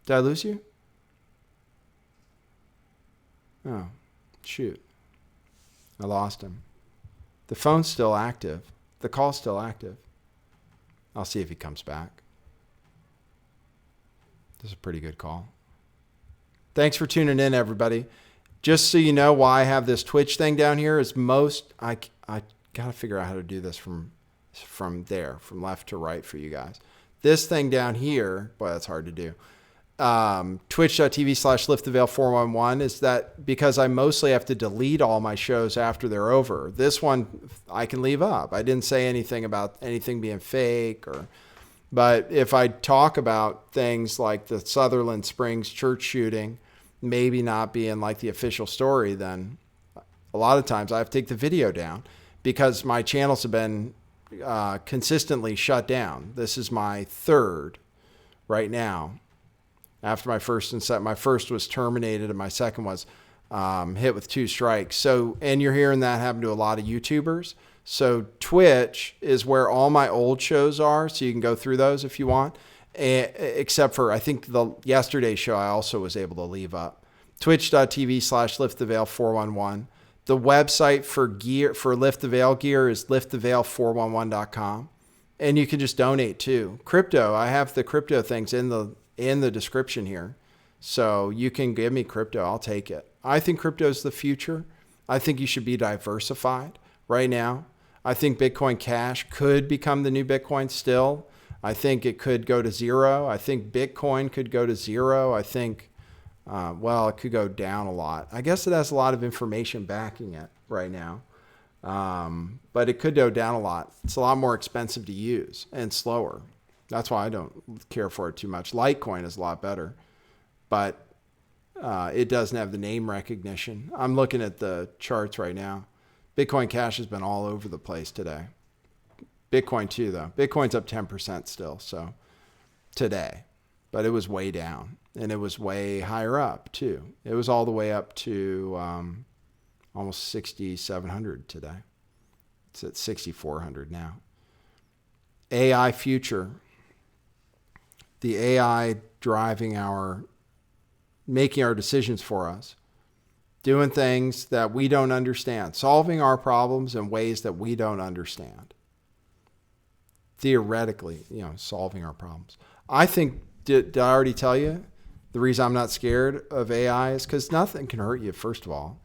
Did I lose you? Oh, shoot. I lost him. The phone's still active. The call's still active. I'll see if he comes back. This is a pretty good call. Thanks for tuning in, everybody. Just so you know why I have this Twitch thing down here is I got to figure out how to do this from left to right for you guys. This thing down here, boy, that's hard to do. Twitch.tv/lifttheveil411 is that because I mostly have to delete all my shows after they're over. This one I can leave up. I didn't say anything about anything being fake but if I talk about things like the Sutherland Springs church shooting, maybe not being like the official story, then a lot of times I have to take the video down because my channels have been consistently shut down. This is my third right now. After my first my first was terminated and my second was hit with 2 strikes. So, and you're hearing that happen to a lot of YouTubers. So Twitch is where all my old shows are. So you can go through those if you want. Except for, I think yesterday's show, I also was able to leave up. Twitch.tv/lifttheveil411. The website for gear, for Lift the Veil gear, is lifttheveil411.com. And you can just donate too. Crypto, I have the crypto things in the description here. So you can give me crypto. I'll take it. I think crypto is the future. I think you should be diversified right now. I think Bitcoin Cash could become the new Bitcoin still. I think it could go to zero. I think Bitcoin could go to zero. I think, it could go down a lot. I guess it has a lot of information backing it right now. But it could go down a lot. It's a lot more expensive to use and slower. That's why I don't care for it too much. LiteCoin is a lot better, but it doesn't have the name recognition. I'm looking at the charts right now. Bitcoin Cash has been all over the place today. Bitcoin too, though. Bitcoin's up 10% still, so today, but it was way down, and it was way higher up too. It was all the way up to almost 6,700 today. It's at 6,400 now. AI future. The AI making our decisions for us, doing things that we don't understand, solving our problems in ways that we don't understand. Theoretically, solving our problems. I think, did I already tell you the reason I'm not scared of AI is because nothing can hurt you, first of all.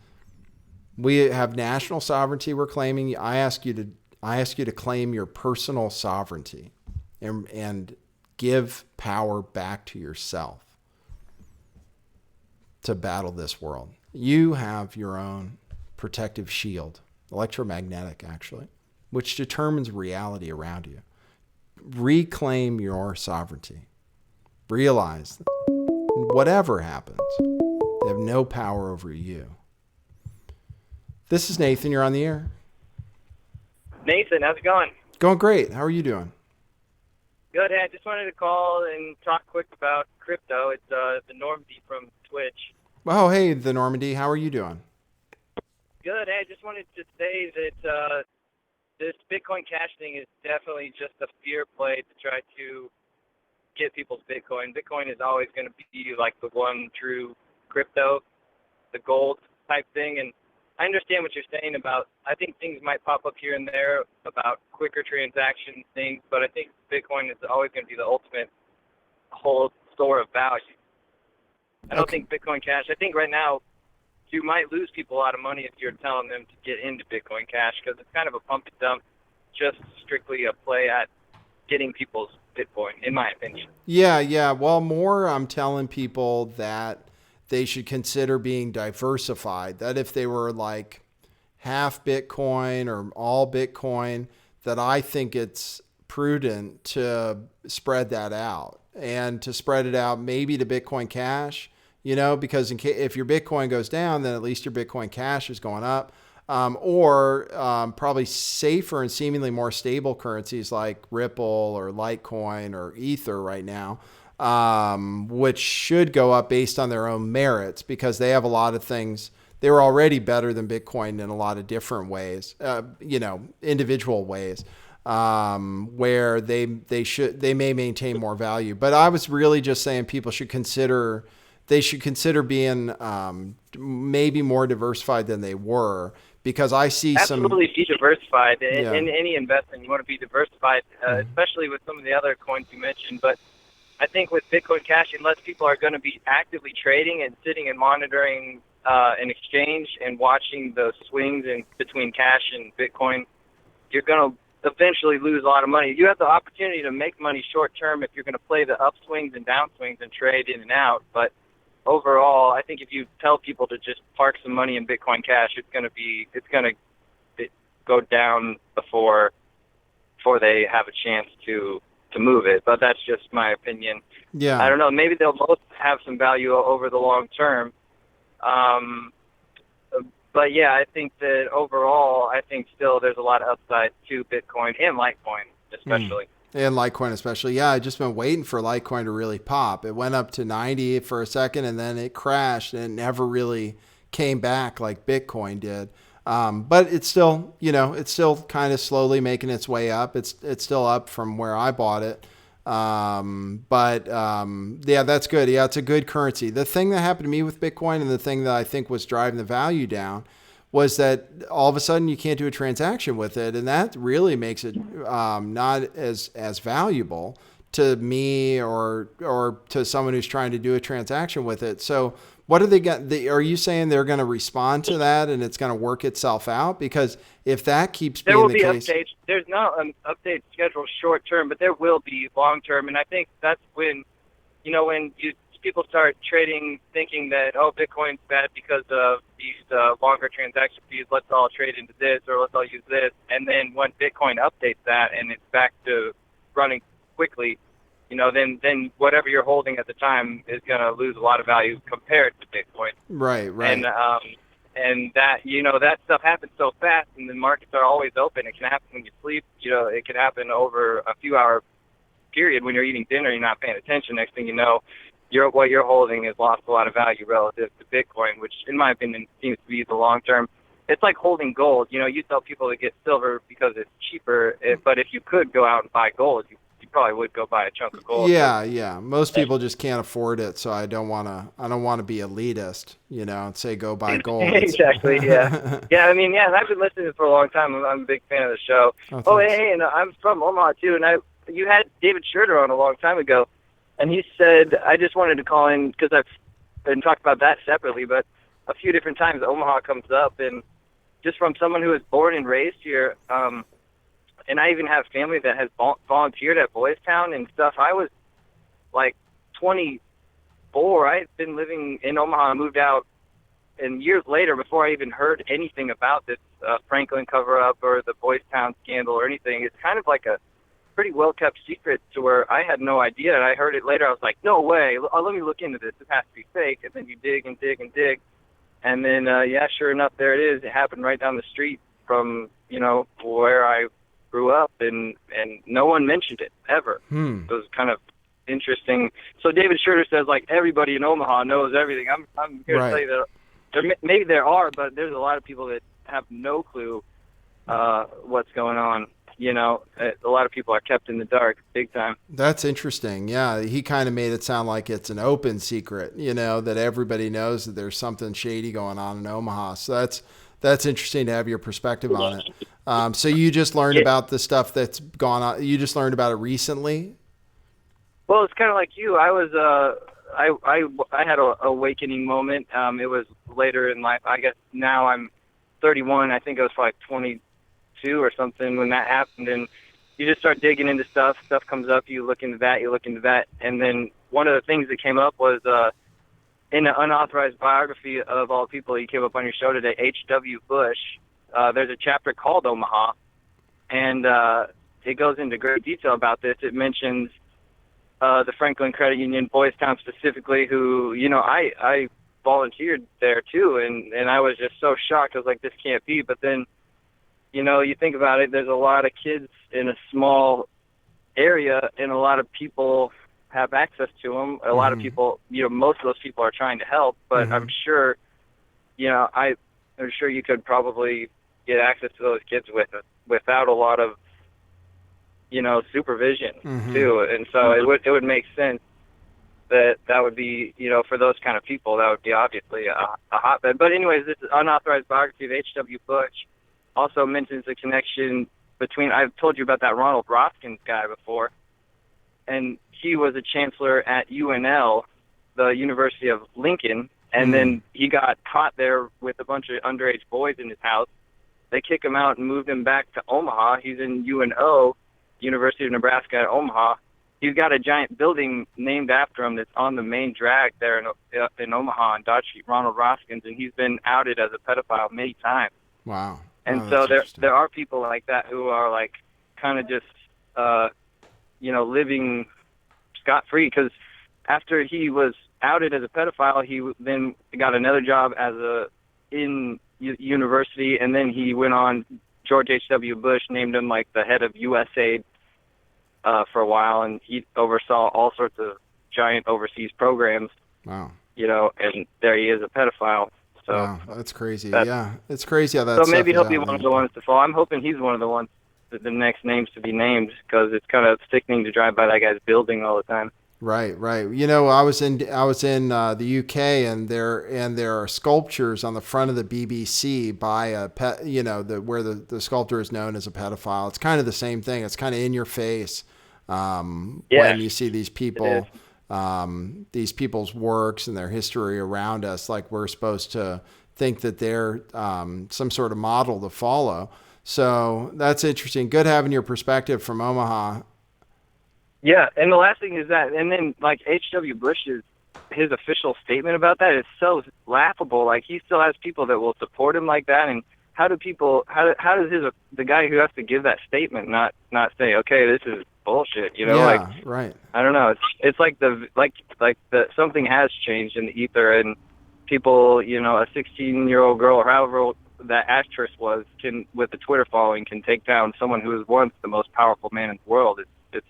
We have national sovereignty we're claiming. I ask you to claim your personal sovereignty and give power back to yourself to battle this world. You have your own protective shield, electromagnetic actually, which determines reality around you. Reclaim your sovereignty. Realize that whatever happens, they have no power over you. This is Nathan. You're on the air. Nathan, how's it going? Going great. How are you doing? Good. Hey, I just wanted to call and talk quick about crypto. It's the Normandy from Twitch. Oh, hey, the Normandy. How are you doing? Good. Hey, I just wanted to say that this Bitcoin Cash thing is definitely just a fear play to try to get people's Bitcoin. Bitcoin is always going to be like the one true crypto, the gold type thing. And I understand what you're saying about, I think things might pop up here and there about quicker transaction things, but I think Bitcoin is always going to be the ultimate whole store of value. I don't think Bitcoin Cash, I think right now you might lose people a lot of money if you're telling them to get into Bitcoin Cash because it's kind of a pump and dump, just strictly a play at getting people's Bitcoin, in my opinion. Yeah. Well, more I'm telling people that they should consider being diversified, that if they were like half Bitcoin or all Bitcoin, that I think it's prudent to spread that out and to spread it out maybe to Bitcoin Cash, because if your Bitcoin goes down, then at least your Bitcoin Cash is going up. Or probably safer and seemingly more stable currencies like Ripple or LiteCoin or Ether right now, which should go up based on their own merits because they have a lot of things. They were already better than Bitcoin in a lot of different ways, individual ways, where they may maintain more value. But I was really just saying people should consider being maybe more diversified than they were, because I see absolutely be diversified in any investment. You want to be diversified, especially with some of the other coins you mentioned. But I think with Bitcoin Cash, unless people are going to be actively trading and sitting and monitoring an exchange and watching the swings in between cash and Bitcoin, you're going to eventually lose a lot of money. You have the opportunity to make money short term if you're going to play the upswings and downswings and trade in and out. But overall, I think if you tell people to just park some money in Bitcoin Cash, it's going to go down before they have a chance to move it. But that's just my opinion. Yeah. I don't know. Maybe they'll both have some value over the long term. But yeah, I think that overall, I think still there's a lot of upside to Bitcoin and Litecoin, especially. And Litecoin especially. Yeah, I just been waiting for Litecoin to really pop. It went up to 90 for a second and then it crashed and it never really came back like Bitcoin did. But it's still, it's still kind of slowly making its way up. It's still up from where I bought it. Yeah, that's good. Yeah, it's a good currency. The thing that happened to me with Bitcoin and the thing that I think was driving the value down was that all of a sudden you can't do a transaction with it. And that really makes it, not as valuable to me or to someone who's trying to do a transaction with it. So what are they got? Are you saying they're going to respond to that and it's going to work itself out? Because if that keeps being the case, there will be updates. There's not an update scheduled short term, but there will be long term. And I think that's when, when people start trading, thinking that Bitcoin's bad because of these longer transaction fees. Let's all trade into this, or let's all use this. And then when Bitcoin updates that and it's back to running quickly, then whatever you're holding at the time is going to lose a lot of value compared to Bitcoin. Right. And that, that stuff happens so fast, and the markets are always open. It can happen when you sleep. It can happen over a few hour period when you're eating dinner, you're not paying attention. Next thing you know, what you're holding has lost a lot of value relative to Bitcoin, which in my opinion seems to be the long term. It's like holding gold. You tell people to get silver because it's cheaper, but if you could go out and buy gold, you probably would go buy a chunk of gold. Yeah. Most people just can't afford it, so I don't want to be elitist, and say go buy gold. Exactly. Yeah. And I've been listening for a long time. I'm a big fan of the show. Hey, and I'm from Omaha too, and you had David Schroeder on a long time ago, and he said I just wanted to call in because I've been talking about that separately, but a few different times Omaha comes up, and just from someone who was born and raised here. And I even have family that has volunteered at Boys Town and stuff. I was like 24. I had been living in Omaha, moved out, and years later, before I even heard anything about this Franklin cover-up or the Boys Town scandal or anything, it's kind of like a pretty well-kept secret to where I had no idea. And I heard it later. I was like, no way. Let me look into this. This has to be fake. And then you dig and dig and dig. And then, sure enough, there it is. It happened right down the street from, where I grew up, and no one mentioned it ever. It was kind of interesting. So David Schroeder says like everybody in Omaha knows everything. I'm here to tell you that maybe there are, but there's a lot of people that have no clue what's going on. A lot of people are kept in the dark big time. That's interesting. Yeah, he kind of made it sound like it's an open secret, that everybody knows that there's something shady going on in Omaha. So that's interesting to have your perspective on it. So you just learned about the stuff that's gone on. You just learned about it recently? Well, it's kind of like you. I was, I had an awakening moment. It was later in life. I guess now I'm 31. I think I was like 22 or something when that happened. And you just start digging into stuff. Stuff comes up. You look into that. And then one of the things that came up was, in an unauthorized biography of all people, he came up on your show today, H.W. Bush. There's a chapter called Omaha, and it goes into great detail about this. It mentions the Franklin Credit Union, Boys Town specifically, who, I volunteered there too, and I was just so shocked. I was like, this can't be. But then, you think about it, there's a lot of kids in a small area, and a lot of people have access to them. A lot of people, most of those people are trying to help, but I'm sure, I'm sure you could probably get access to those kids without a lot of, supervision too. And so it would make sense that would be, for those kind of people, that would be obviously a hotbed. But anyways, this unauthorized biography of H.W. Bush also mentions the connection between, I've told you about that Ronald Roskins guy before, and he was a chancellor at UNL, the University of Lincoln, and then he got caught there with a bunch of underage boys in his house. They kick him out and moved him back to Omaha. He's in UNO, University of Nebraska at Omaha. He's got a giant building named after him that's on the main drag there in Omaha on Dodge Street, Ronald Roskins, and he's been outed as a pedophile many times. Wow. And so there are people like that who are like kind of just, living scot-free, because after he was outed as a pedophile, he then got another job in University, and then he went on. George H.W. Bush named him like the head of USAID for a while, and he oversaw all sorts of giant overseas programs. Wow. You know, and there he is, a pedophile. So wow, that's crazy. Yeah, it's crazy how that. So maybe he'll be one of the ones to fall. I'm hoping he's one of the ones, the next names to be named, because it's kind of sickening to drive by that guy's building all the time. Right, right. You know, I was in the UK, and there are sculptures on the front of the BBC by a where the sculptor is known as a pedophile. It's kind of the same thing. It's kind of in your face when you see these people, these people's works and their history around us. Like we're supposed to think that they're some sort of model to follow. So that's interesting. Good having your perspective from Omaha. Yeah, and the last thing is that, and then like H.W. Bush's his official statement about that is so laughable. Like he still has people that will support him like that, and how does the guy who has to give that statement not say, okay, this is bullshit? You know, right. I don't know. It's like something has changed in the ether, and people, you know, a 16-year-old girl or however old that actress was with the Twitter following can take down someone who was once the most powerful man in the world. It's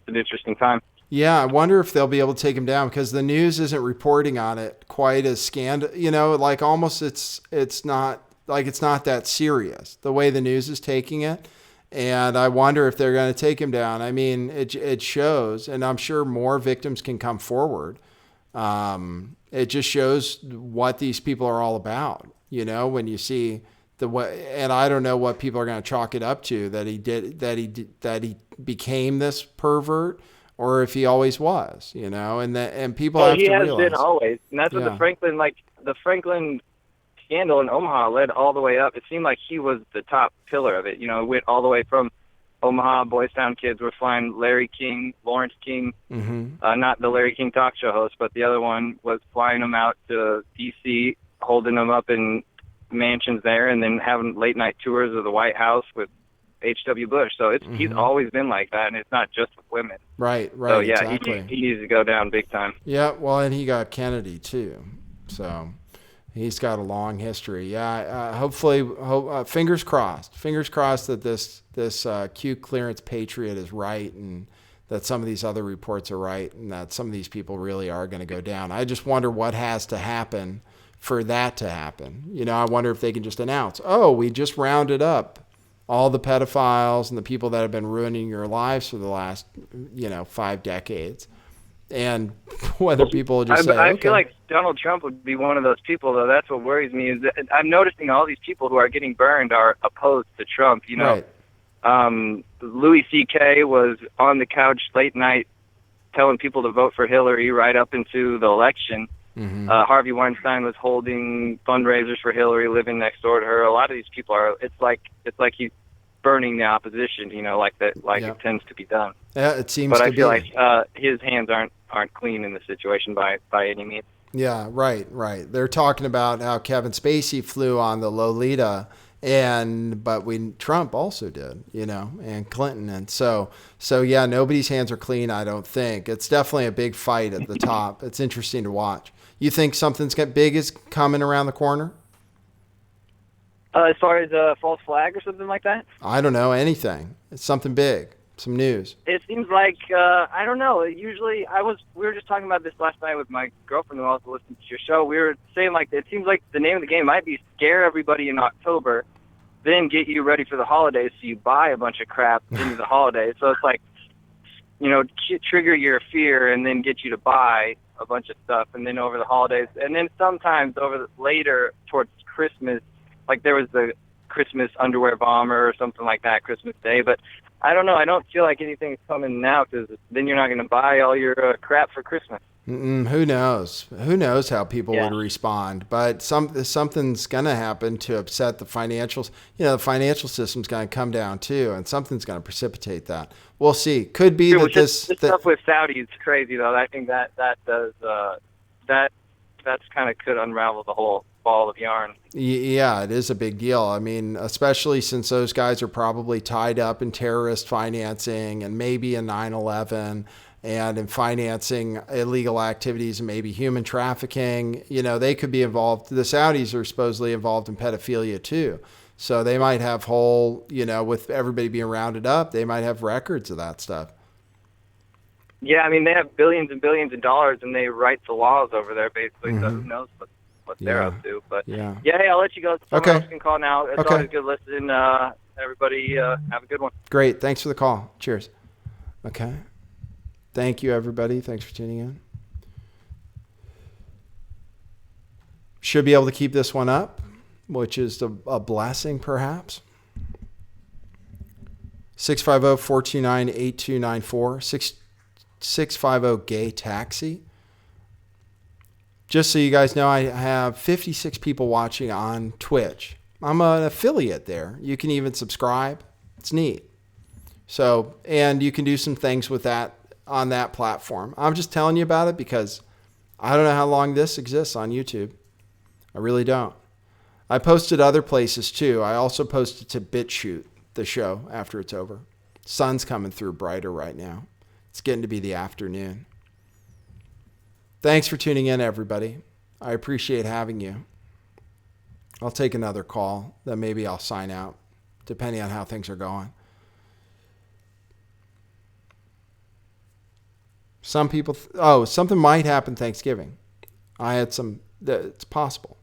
an interesting time. Yeah, I wonder if they'll be able to take him down, because the news isn't reporting on it quite as you know, like almost it's not that serious the way the news is taking it. And I wonder if they're going to take him down. I mean, it shows, and I'm sure more victims can come forward. It just shows what these people are all about. You know, when you see the way, and I don't know what people are going to chalk it up to, that he became this pervert, or if he always was, you know, and people have to realize. He has been always, and that's what the Franklin scandal in Omaha led all the way up. It seemed like he was the top pillar of it. You know, it went all the way from Omaha. Boys Town kids were flying Larry King, Lawrence King, not the Larry King talk show host, but the other one was flying them out to D.C., holding them up in mansions there, and then having late night tours of the White House with H.W. Bush. So he's always been like that, and it's not just with women. Right. So yeah, exactly. he needs to go down big time. Yeah, well, and he got Kennedy too, so he's got a long history. Yeah, hopefully, fingers crossed that this Q clearance patriot is right, and that some of these other reports are right, and that some of these people really are going to go down. I just wonder what has to happen for that to happen. You know, I wonder if they can just announce, oh, we just rounded up all the pedophiles and the people that have been ruining your lives for the last, 5 decades. And whether people will just say, I feel like Donald Trump would be one of those people, though. That's what worries me, is that I'm noticing all these people who are getting burned are opposed to Trump. You know, Louis C.K. was on the couch late night telling people to vote for Hillary right up into the election. Harvey Weinstein was holding fundraisers for Hillary, living next door to her. A lot of these people are. It's like he's burning the opposition. You know, like that. It tends to be done. Yeah, it seems. But to I feel be. like his hands aren't clean in the situation by any means. Yeah, right. They're talking about how Kevin Spacey flew on the Lolita, but Trump also did, and Clinton, and so yeah, nobody's hands are clean. I don't think. It's definitely a big fight at the top. It's interesting to watch. You think something's big is coming around the corner? As far as a false flag or something like that? I don't know, anything. It's something big, some news. It seems like, I don't know. Usually we were just talking about this last night with my girlfriend who also listened to your show. We were saying, like, it seems like the name of the game might be scare everybody in October, then get you ready for the holidays so you buy a bunch of crap into the holidays. So it's like, trigger your fear and then get you to buy a bunch of stuff, and then over the holidays, and then sometimes later towards Christmas, like there was the Christmas underwear bomber or something like that, Christmas Day. But I don't know. I don't feel like anything's coming now, because then you're not going to buy all your crap for Christmas. Who knows? Who knows how people would respond? But something's going to happen to upset the financials. The financial system's going to come down too, and something's going to precipitate that. We'll see. Could be that this stuff with Saudi is crazy, though. I think that's kind of could unravel the whole ball of yarn. Yeah, it is a big deal. I mean, especially since those guys are probably tied up in terrorist financing and maybe a 9/11. and in financing illegal activities and maybe human trafficking. You know, they could be involved. The Saudis are supposedly involved in pedophilia too. So they might have whole, you know, with everybody being rounded up, they might have records of that stuff. Yeah, I mean, they have billions and billions of dollars, and they write the laws over there, basically, so who knows what they're up to. But, yeah, hey, I'll let you go. Someone else can call now. It's always good listening. Everybody, have a good one. Great. Thanks for the call. Cheers. Okay. Thank you, everybody. Thanks for tuning in. Should be able to keep this one up, which is a blessing, perhaps. 650-429-8294. 650-GAY-TAXI. Just so you guys know, I have 56 people watching on Twitch. I'm an affiliate there. You can even subscribe. It's neat. So, and you can do some things with that on that platform. I'm just telling you about it because I don't know how long this exists on YouTube. I really don't. I posted other places too. I also posted to BitChute, the show, after it's over. Sun's coming through brighter right now. It's getting to be the afternoon. Thanks for tuning in, everybody. I appreciate having you. I'll take another call, then maybe I'll sign out, depending on how things are going. Some people, something might happen Thanksgiving. I had some, it's possible.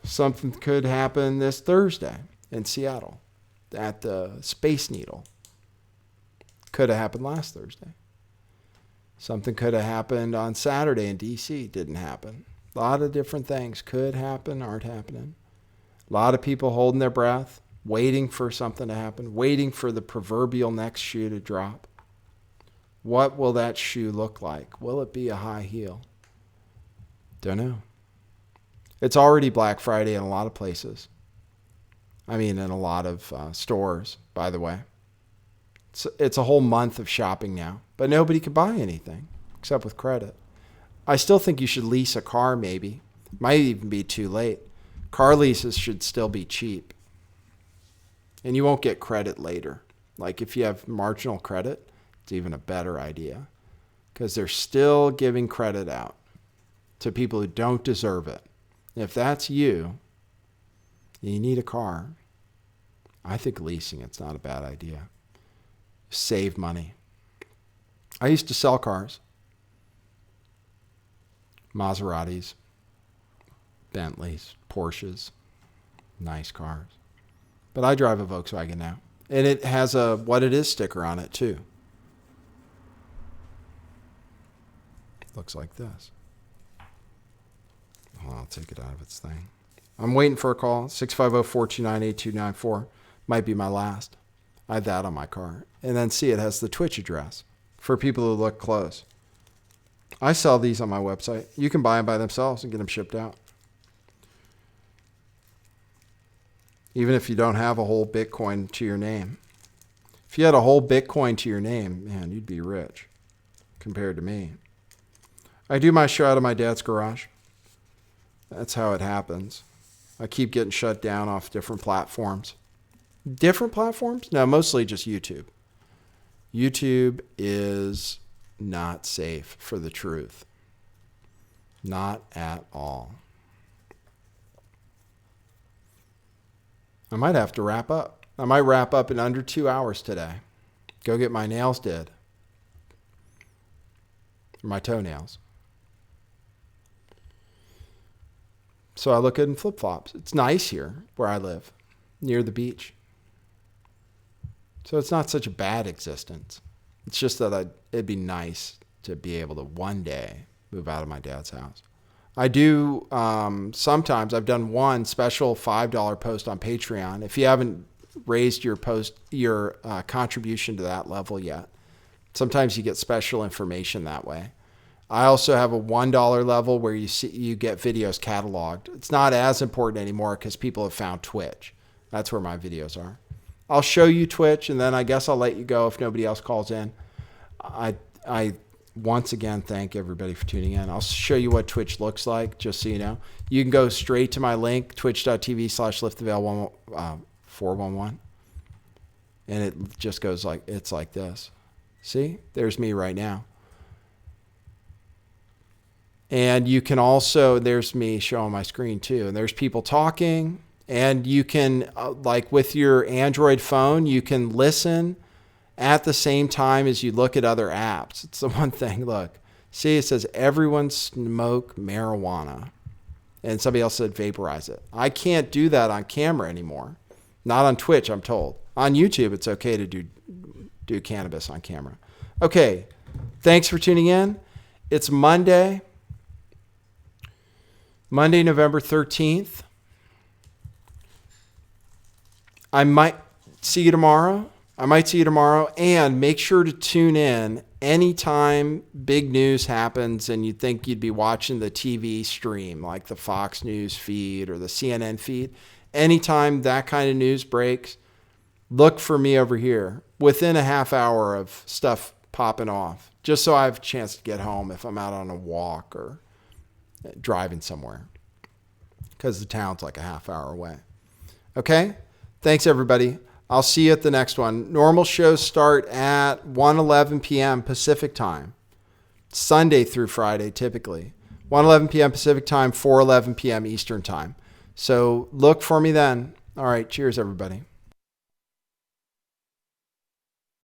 Something could happen this Thursday in Seattle at the Space Needle. Could have happened last Thursday. Something could have happened on Saturday in DC. Didn't happen. A lot of different things could happen, aren't happening. A lot of people holding their breath, waiting for something to happen, waiting for the proverbial next shoe to drop. What will that shoe look like? Will it be a high heel? Don't know. It's already Black Friday in a lot of places. I mean, in a lot of stores, by the way. It's a whole month of shopping now, but nobody can buy anything except with credit. I still think you should lease a car, maybe. Might even be too late. Car leases should still be cheap. And you won't get credit later. Like if you have marginal credit, it's even a better idea because they're still giving credit out to people who don't deserve it. If that's you, and you need a car, I think leasing it's not a bad idea. Save money. I used to sell cars. Maseratis, Bentleys, Porsches, nice cars. But I drive a Volkswagen now. And it has a what it is sticker on it too. Looks like this. Well, I'll take it out of its thing. I'm waiting for a call. 650-429-8294. Might be my last. I have that on my car. And then see, it has the Twitch address for people who look close. I sell these on my website. You can buy them by themselves and get them shipped out. Even if you don't have a whole Bitcoin to your name. If you had a whole Bitcoin to your name, man, you'd be rich compared to me. I do my show out of my dad's garage. That's how it happens. I keep getting shut down off different platforms. Different platforms? No, mostly just YouTube. YouTube is not safe for the truth. Not at all. I might have to wrap up. I might wrap up in under 2 hours today. Go get my nails did. My toenails. So I look good in flip-flops. It's nice here where I live, near the beach. So it's not such a bad existence. It's just that it'd be nice to be able to one day move out of my dad's house. I do sometimes. I've done one special $5 post on Patreon. If you haven't raised your contribution to that level yet, sometimes you get special information that way. I also have a $1 level where you get videos cataloged. It's not as important anymore because people have found Twitch. That's where my videos are. I'll show you Twitch, and then I guess I'll let you go if nobody else calls in. I once again thank everybody for tuning in. I'll show you what Twitch looks like, just so you know. You can go straight to my link, twitch.tv/lifttheveil411. And it just goes like, it's like this. See, there's me right now. And you can also, there's me showing my screen too. And there's people talking. And you can, like with your Android phone, you can listen at the same time as you look at other apps. It's the one thing, look. See, it says everyone smoke marijuana. And somebody else said vaporize it. I can't do that on camera anymore. Not on Twitch, I'm told. On YouTube, it's okay to do cannabis on camera. Okay, thanks for tuning in. It's Monday, November 13th. I might see you tomorrow. And make sure to tune in anytime big news happens and you think you'd be watching the TV stream, like the Fox News feed or the CNN feed. Anytime that kind of news breaks, look for me over here within a half hour of stuff popping off, just so I have a chance to get home if I'm out on a walk or driving somewhere, because the town's like a half hour away. Okay? Thanks, everybody. I'll see you at the next one. Normal shows start at 1:11 p.m. Pacific time, Sunday through Friday, typically. 1:11 p.m. Pacific time, 4:11 p.m. Eastern time. So look for me then. All right. Cheers, everybody.